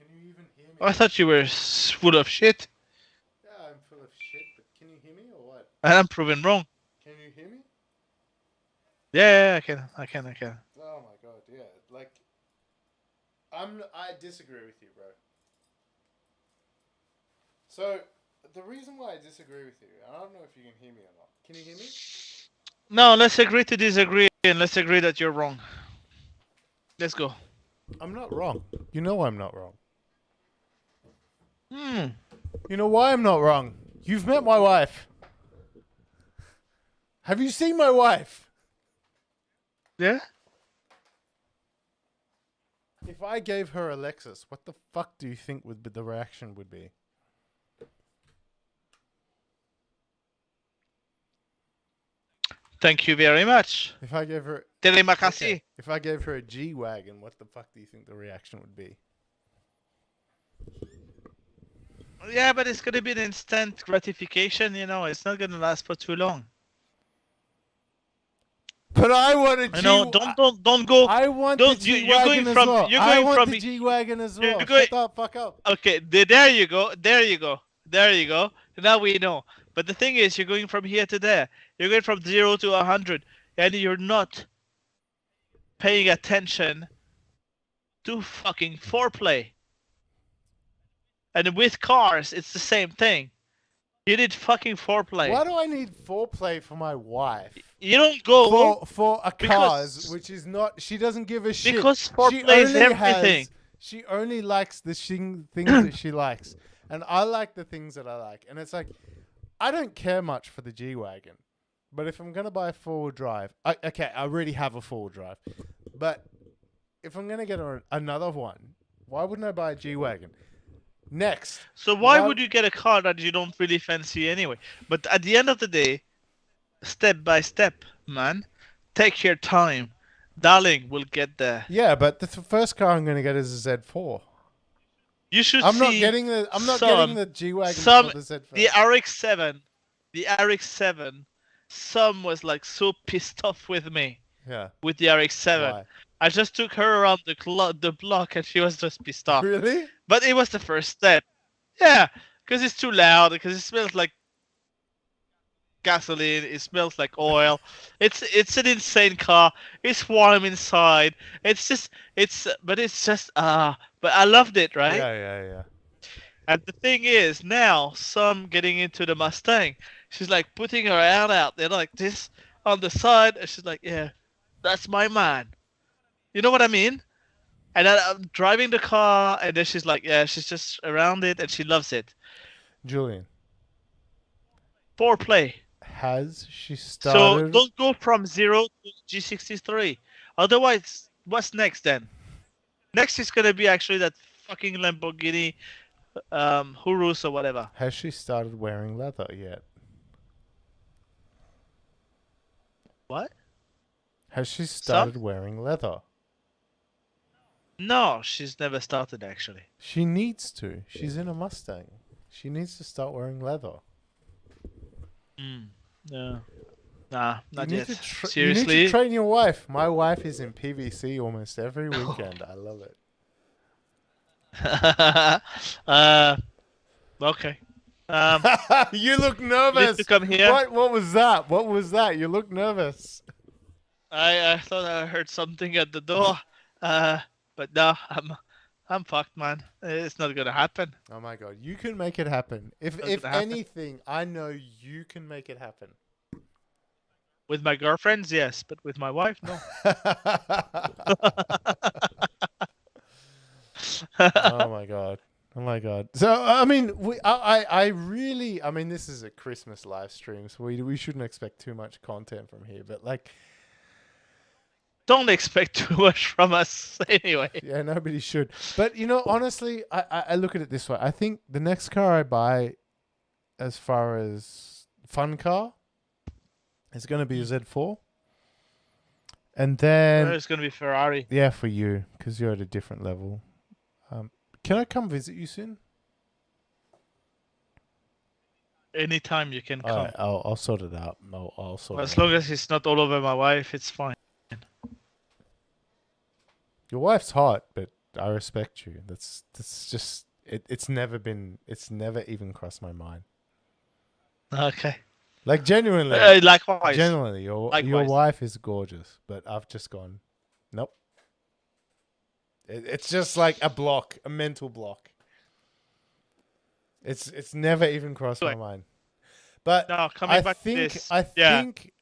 you even hear me? I thought you were full of shit. Yeah, I'm full of shit, but can you hear me or what? And I'm proven wrong. Can you hear me? Yeah, I can. Oh my god, yeah. Like, I disagree with you, bro. So, the reason why I disagree with you, I don't know if you can hear me or not. Can you hear me? No, let's agree to disagree, and let's agree that you're wrong. Let's go. I'm not wrong. You know I'm not wrong. You know why I'm not wrong? You've met my wife. Have you seen my wife? Yeah? If I gave her a Lexus, what the fuck do you think the reaction would be? Thank you very much. If I gave her... Terima kasih. Okay. If I gave her a G-Wagon, what the fuck do you think the reaction would be? Yeah, but it's gonna be an instant gratification, It's not gonna last for too long. But I want a don't go. I want the G-Wagon as well. I want the G-Wagon as well. Shut the fuck up. Okay, there you go. There you go. Now we know. But the thing is, you're going from here to there. You're going from 0 to 100, and you're not paying attention to fucking foreplay. And with cars, it's the same thing. You need fucking foreplay. Why do I need foreplay for my wife? You don't go for a cars, which is not. She doesn't give a shit. Because foreplay is everything. She only likes the things that she likes, and I like the things that I like. And it's like, I don't care much for the G-Wagon, but if I'm gonna buy a four-wheel drive, I already have a four-wheel drive, but if I'm gonna get another one, why wouldn't I buy a G-Wagon? Next. So why would you get a car that you don't really fancy anyway? But at the end of the day, step by step, man. Take your time. Darling, we'll get there. Yeah, but the first car I'm going to get is a Z4. You should I'm not getting the G-Wagon for the Z4. The RX-7, some was like so pissed off with me. Yeah. With the RX-7. Why? I just took her around the block and she was just pissed off. Really? But it was the first step. Yeah, because it's too loud, because it smells like gasoline, it smells like oil. It's an insane car. It's warm inside. But I loved it, right? Yeah. And the thing is, now some getting into the Mustang, she's like putting her hand out there like this on the side, and she's like, yeah, that's my man. You know what I mean? And I'm driving the car, and then she's like, yeah, she's just around it, and she loves it. Julian. Foreplay. Has she started? So don't go from 0 to G63. Otherwise, what's next then? Next is gonna be actually that fucking Lamborghini Urus or whatever. Has she started wearing leather yet? What? Has she Some? started wearing leather? No, she's never started actually. She needs to. She's in a Mustang. She needs to start wearing leather. No. Nah, not yet. You need to Seriously? train your wife. My wife is in PVC almost every weekend. I love it. Okay. You look You need nervous. to come here. What was that? What was that? You look nervous. I thought I heard something at the door. But no, I'm fucked, man. It's not gonna happen. Oh my god, you can make it happen. If Not gonna happen. anything, I know you can make it happen. With my girlfriends, yes, but with my wife, no. Oh my god. Oh my god. So I mean, I really, I mean, this is a Christmas live stream, so we shouldn't expect too much content from here. But like, Don't expect too much from us anyway. yeah, nobody should. But you know, honestly, I look at it this way. I think the next car I buy, as far as fun car, is going to be a Z4. And then It's gonna be Ferrari. yeah, for you, because you're at a different level. Can I come visit you soon? Anytime you can All come. right, I'll sort it out. I'll sort As it out. long as it's not all over my wife, it's fine. Your wife's hot, but I respect you. That's just it's never even crossed my mind. Okay. Like genuinely, Likewise. genuinely, your Likewise. wife is gorgeous, but I've just gone, nope. It's just like a mental block. It's never even crossed my mind. But No, coming back to this. Yeah. think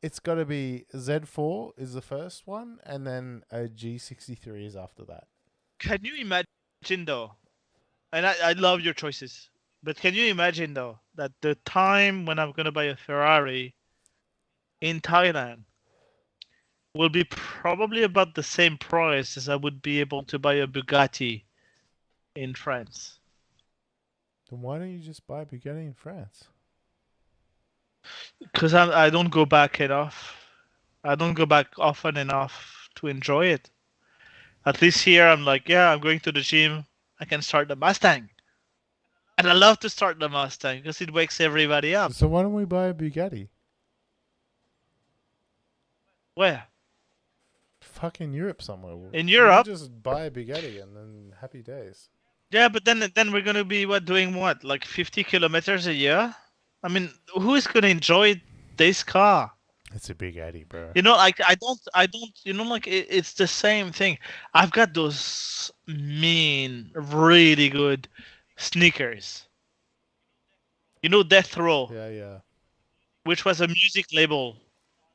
it's got to be Z4 is the first one, and then a G63 is after that. Can you imagine though? And I love your choices, but can you imagine though that the time when I'm gonna buy a Ferrari in Thailand will be probably about the same price as I would be able to buy a Bugatti in France? Then why don't you just buy a Bugatti in France? Because I don't go back enough. I don't go back often enough to enjoy it. At least here, I'm like, yeah, I'm going to the gym. I can start the Mustang. And I love to start the Mustang because it wakes everybody up. So why don't we buy a Bugatti? Where? Fucking Europe somewhere. In Europe? We'll just buy a Bugatti and then happy days. Yeah, but then we're gonna be doing what, like 50 kilometers a year? I mean, who is gonna enjoy this car? It's a Bugatti, bro. You know, like I don't. You know, like it's the same thing. I've got those mean, really good sneakers. You know, Death Row, Yeah. which was a music label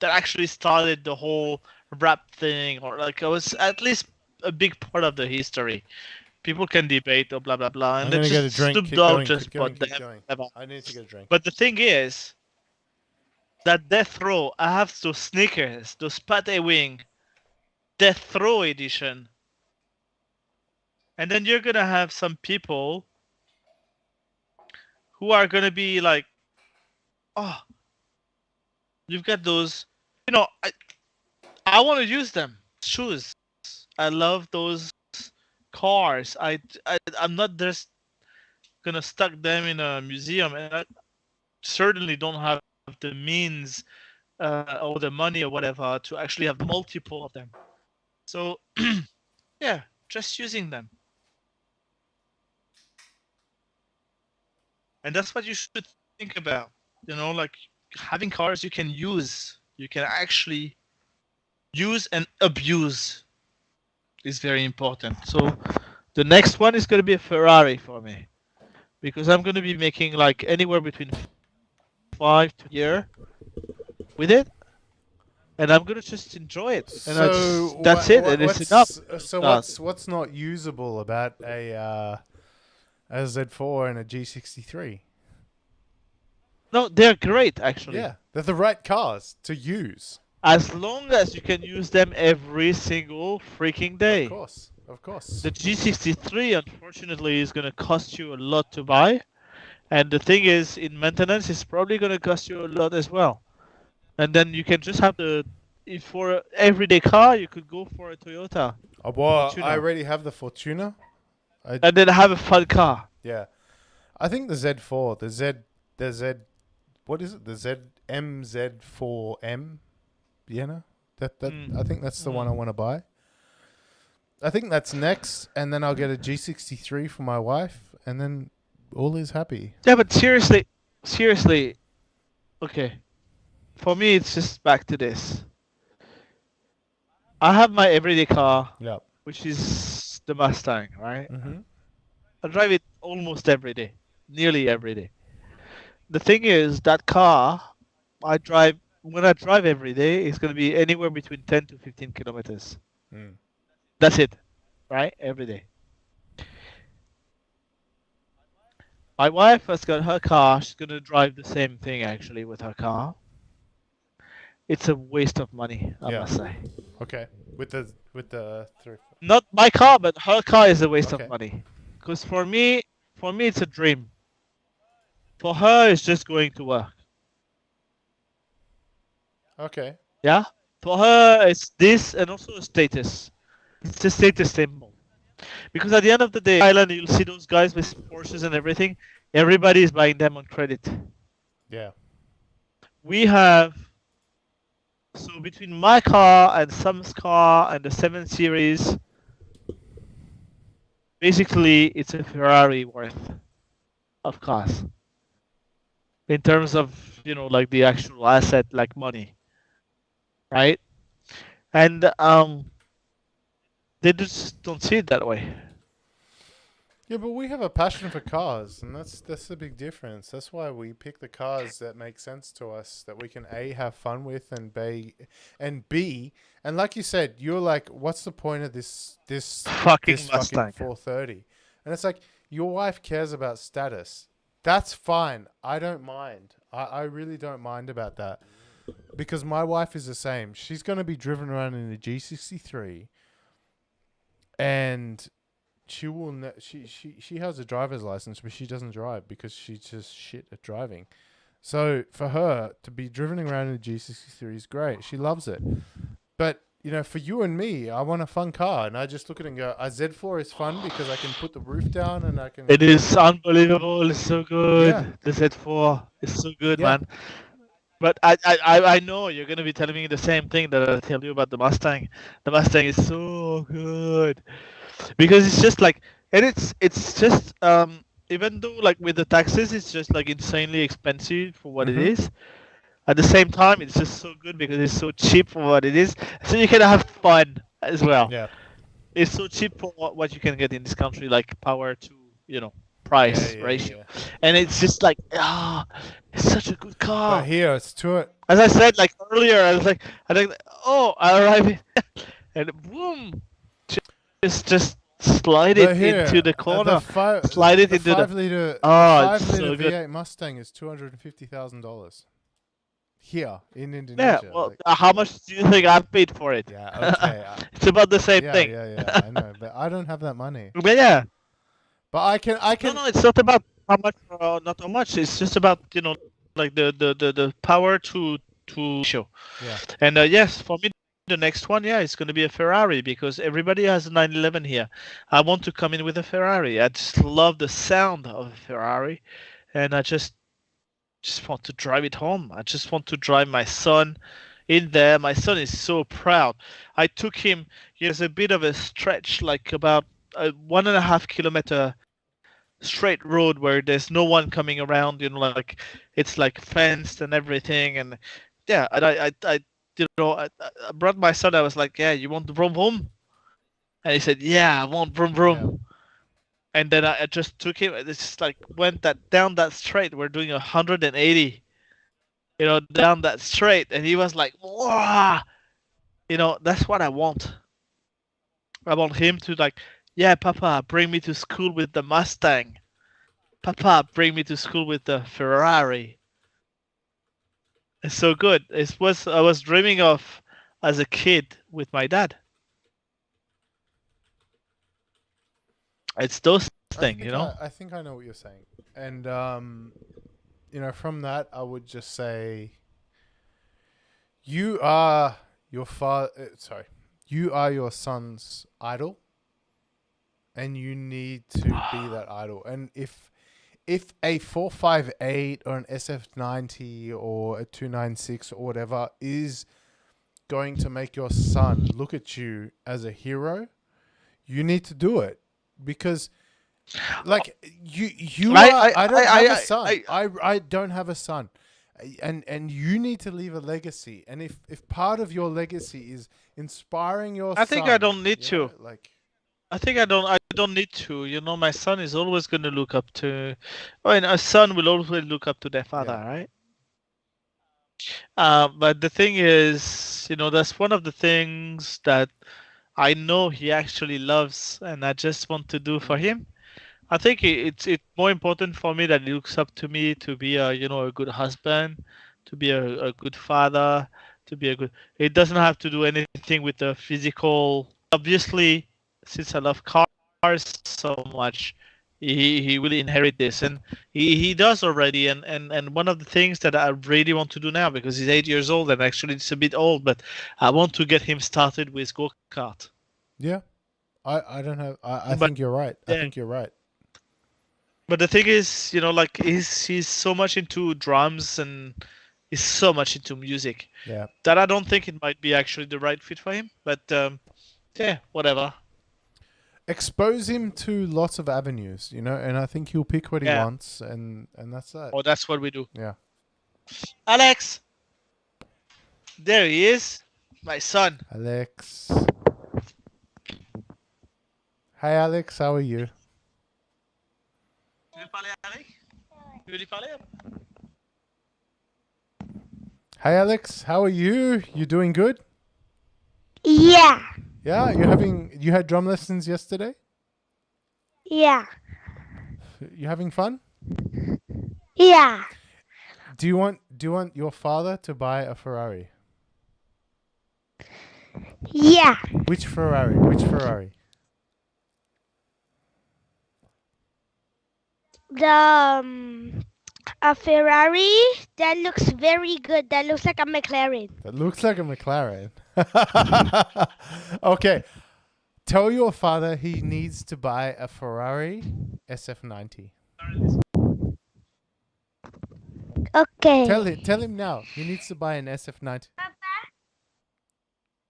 that actually started the whole rap thing, or like it was at least a big part of the history. People can debate or blah blah blah, and I'm then gonna get a just drink. Snoop Keep Dogg going, just keep going, bought keep them. going. I need to get a drink. But the thing is, that Death Row, I have those sneakers, those Pate Wing Death Row edition. And then you're gonna have some people who are gonna be like, oh, you've got those, you know, I want to use them. Shoes. I love those cars. I'm not just gonna stuck them in a museum, and I certainly don't have the means or the money or whatever to actually have multiple of them. So yeah, just using them. And that's what you should think about. You know, like having cars you can use, you can actually use and abuse is very important. So the next one is going to be a Ferrari for me, because I'm going to be making like anywhere between 5 to a year with it, and I'm going to just enjoy it. And So that's it. And it's enough. So what's not usable about a Z4 and a G63? No, they're great actually. Yeah, they're the right cars to use. As long as you can use them every single freaking day. Of course. The G63, unfortunately, is going to cost you a lot to buy. And the thing is, in maintenance, it's probably going to cost you a lot as well. and then you can just have if for an everyday car, you could go for a Toyota Oh, well, I Fortuner, already have the Fortuner. and then have a fun car. Yeah. I think the Z4, the Z, what is it? The MZ4M, Vienna. I think that's the one I want to buy. I think that's next, and then I'll get a G63 for my wife, and then all is happy. Yeah, but seriously, okay. For me, it's just back to this. I have my everyday car, Yeah. which is the Mustang, right? Mm-hmm. I drive it almost every day, nearly every day. The thing is, that car when I drive every day, it's going to be anywhere between 10 to 15 kilometers. Mm. That's it, right? Every day. My wife has got her car. She's going to drive the same thing actually with her car. It's a waste of money, I must say. Okay. With the three. Not my car, but her car is a waste Okay. of money. Because for me, it's a dream. For her, it's just going to work. Okay. Yeah. For her, it's this and also a status. It's a status symbol. Because at the end of the day, Island, you'll see those guys with Porsches and everything. Everybody is buying them on credit. Yeah. We have so between my car and Sam's car and the 7 Series, basically it's a Ferrari worth of cars in terms of like the actual asset, like money, right? And they just don't see it that way. Yeah, but we have a passion for cars, and that's the big difference. That's why we pick the cars that make sense to us, that we can A, have fun with, and B, and like you said, you're like, what's the point of this Fucking fucking Mustang. 430? And it's like, your wife cares about status. That's fine. I don't mind. I really don't mind about that. Because my wife is the same. She's going to be driven around in a G63, and she will she has a driver's license, but she doesn't drive because she's just shit at driving. So for her to be driven around in a G63 is great. She loves it. But for you and me, I want a fun car, and I just look at it and go, a Z4 is fun because I can put the roof down and I can. It is unbelievable. It's so good. Yeah. The Z4 is so good, Yeah. man. But I know you're gonna be telling me the same thing that I tell you about the Mustang. The Mustang is so good because it's just like, and it's just even though like with the taxes it's just like insanely expensive for what it Mm-hmm. is. At the same time, it's just so good because it's so cheap for what it is. So you can have fun as well. Yeah. It's so cheap for what you can get in this country, like power to price ratio, and it's just like it's such a good car. But here it's to it. As I said like earlier, I was like, I arrive in, and boom, just slide it into the corner, slide it into the 5-liter. Oh, it's 5-liter so good. V8 Mustang is $250,000 here in Yeah, Indonesia. well, how much do you think I've paid for it? Yeah, okay. It's about the same thing. Yeah, I know, but I don't have that money. But yeah, But I can. no, it's not about how much or not how much. It's just about like the power to show. Yeah. And yes, for me, the next one, yeah, it's going to be a Ferrari because everybody has a 911 here. I want to come in with a Ferrari. I just love the sound of a Ferrari, and I just want to drive it home. I just want to drive my son in there. My son is so proud. I took him. There's a bit of a stretch, like about a 1.5 kilometer straight road where there's no one coming around. Like it's like fenced and everything. And yeah, and I brought my son. I was like, yeah, you want the vroom vroom? And he said, yeah, I want vroom vroom. Yeah. And then I just took him. It's just like went down that straight. We're doing 180, down that straight, and he was like, "Wow!" That's what I want. I want him to like, yeah, Papa, bring me to school with the Mustang. Papa, bring me to school with the Ferrari. It's so good. I was dreaming of as a kid with my dad. It's those things, I think I know what you're saying, and from that, I would just say, You are your father. Sorry, you are your son's idol, and you need to be that idol. And if a 458 or an SF90 or a 296 or whatever is going to make your son look at you as a hero, you need to do it because like I don't have a son. I don't have a son. And you need to leave a legacy. And if part of your legacy is inspiring your son, I think I don't need to. Like I think I don't need to. You know, my son is always going to look up to, and a son will always look up to their father, right? But the thing is, you know, that's one of the things that I know he actually loves, and I just want to do for him. I think it's more important for me that he looks up to me to be a a good husband, to be a good father, to be a good. It doesn't have to do anything with the physical. Obviously, since I love cars so much, he will inherit this, and he does already. And one of the things that I really want to do now, because he's 8 years old and actually it's a bit old, but I want to get him started with go-kart. Yeah, I don't have. I think you're right. I think you're right. But the thing is, you know, like he's so much into drums and he's so much into music. Yeah. That I don't think it might be actually the right fit for him. But yeah, whatever. Expose him to lots of avenues, you know, and I think he'll pick what he wants, and that's that. Oh, that's what we do. Yeah. Alex, there he is, my son. Alex. Hi, Alex. How are you? Hi, Alex. How are you? You doing good? Yeah. Yeah, you had drum lessons yesterday? Yeah. You having fun? Yeah. Do you want your father to buy a Ferrari? Yeah. Which Ferrari? Which Ferrari? A Ferrari that looks very good. That looks like a McLaren. That looks like a McLaren. Okay. Tell your father he needs to buy a Ferrari SF90. Okay. Tell him now. He needs to buy an SF90. Papa,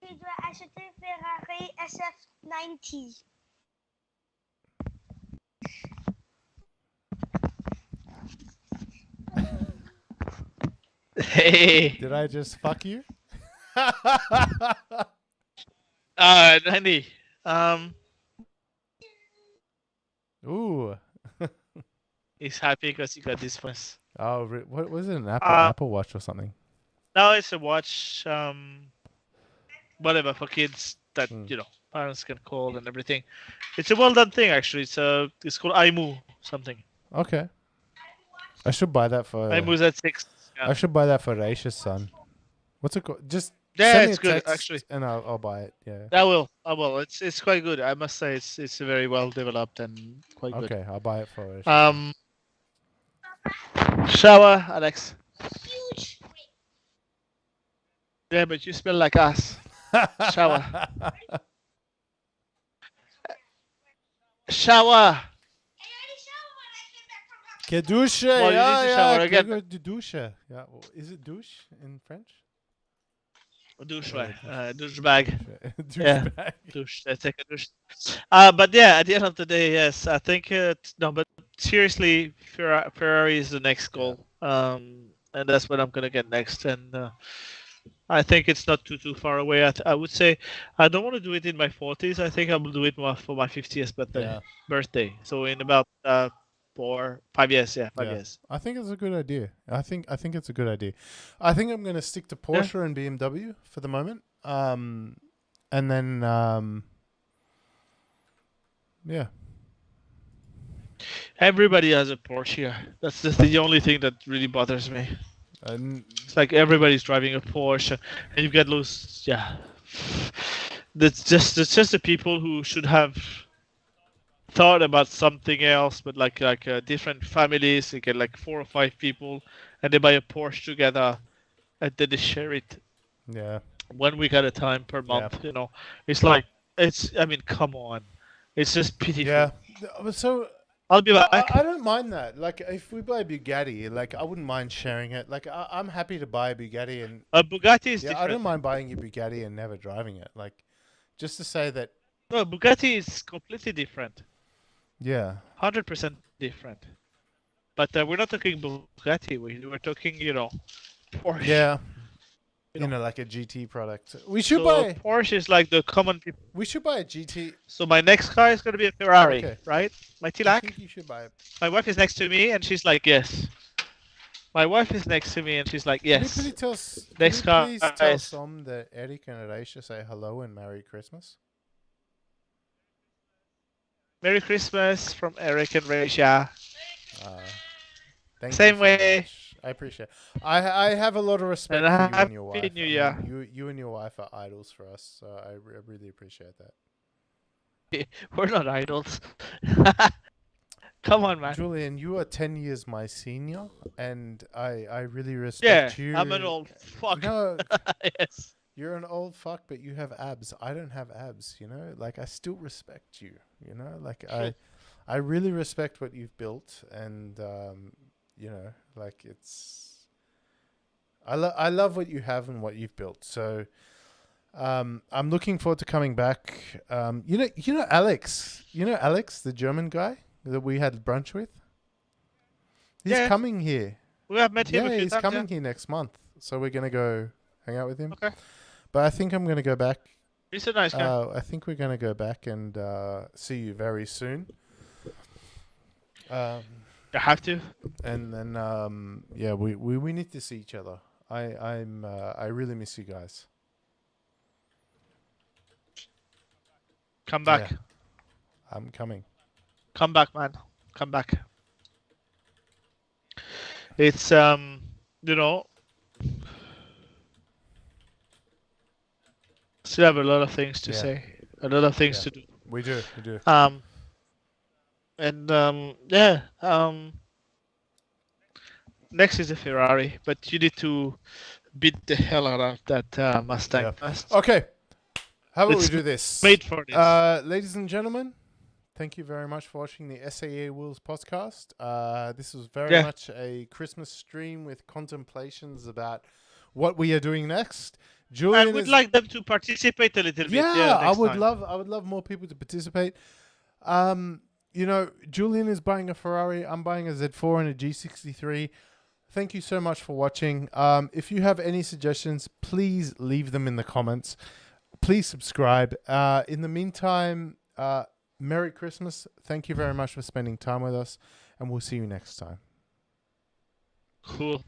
il doit acheter un Ferrari SF90. Hey. Did I just fuck you? Randy. Ooh. He's happy because he got this first. Oh, what was it? An Apple Watch or something? No, it's a watch. Whatever for kids that parents can call and everything. It's a well done thing actually. It's called iMu something. Okay. I should buy that for. iMu's at 6. Yeah. I should buy that for Raisha's son. What's it called? Just send me a text actually, and I'll buy it. Yeah. I will. It's quite good. I must say it's very well developed and quite good. Okay, I'll buy it for Raisha. Shower, Alex. Huge. Yeah, but you smell like ass. Shower. Shower. Que douche. Well, you need to shower again. Douche. Yeah. Is it douche in French? Douche, douche bag. Douche bag. Douche. Let's take a douche. But yeah, at the end of the day, yes, I think no, but seriously, Ferrari is the next goal. And that's what I'm gonna get next. And I think it's not too far away. I would say I don't want to do it in my 40s. I think I will do it more for my 50th birthday. So in about 5 years. Yeah, 5 years. I think it's a good idea. I think it's a good idea. I think I'm going to stick to Porsche and BMW for the moment. And then yeah. Everybody has a Porsche here. That's just the only thing that really bothers me. It's like everybody's driving a Porsche, and you get those. That's just the people who should have thought about something else, but like different families. You get like 4 or 5 people, and they buy a Porsche together, and then they share it. Yeah. 1 week at a time per Yeah. month. It's like I mean, come on, it's just pitiful. Yeah. So I'll be back. I don't mind that. Like, if we buy a Bugatti, like, I wouldn't mind sharing it. Like, I'm happy to buy a Bugatti and A Bugatti is yeah, I don't different. mind buying a Bugatti and never driving it. Like, just to say that. No, Bugatti is completely different. Yeah. 100% different. But we're not talking Bugatti. We're talking, Porsche. Yeah. You know. Like a GT product. We should So buy. Porsche is like the common people. We should buy a GT. So my next car is gonna be a Ferrari, Okay. right? My I Tilac. think you should buy it. My wife is next to me and she's like, yes. My wife is next to me and she's like, yes. Can you please Next car tell is Som that Eric and Aisha say hello and Merry Christmas? Merry Christmas from Eric and Raisha. Thank Same you so way. much. I appreciate it. I have a lot of respect And for you and Happy your wife. New Year. You and your wife are idols for us, so I really appreciate that. We're not idols. Come on, man. Julian, you are 10 years my senior, and I really respect you. I'm an old fuck. No, Yes. you're an old fuck, but you have abs. I don't have abs, Like, I still respect you, Like, Sure. I really respect what you've built, and, like, I love what you have and what you've built. So, I'm looking forward to coming back. Alex, Alex, the German guy that we had brunch with? He's coming here. We have met him a few He's times. coming here next month. So we're going to go hang out with him. Okay. But I think I'm going to go back. He's a nice guy. I think we're going to go back and see you very soon. You have to. And then, we need to see each other. I really miss you guys. Come back. Yeah. I'm coming. Come back, man. Come back. It's still have a lot of things to say, a lot of things to do. We do. Next is a Ferrari, but you need to beat the hell out of that Mustang first. Okay. How about It's we do this? Made for this. Ladies and gentlemen, thank you very much for watching the SAE Wheels podcast. This was very much a Christmas stream with contemplations about what we are doing next. Julian, I would like them to participate a little bit. Yeah, I would time. love more people to participate. Julian is buying a Ferrari. I'm buying a Z4 and a G63. Thank you so much for watching. If you have any suggestions, please leave them in the comments. Please subscribe. In the meantime, Merry Christmas. Thank you very much for spending time with us, and we'll see you next time. Cool.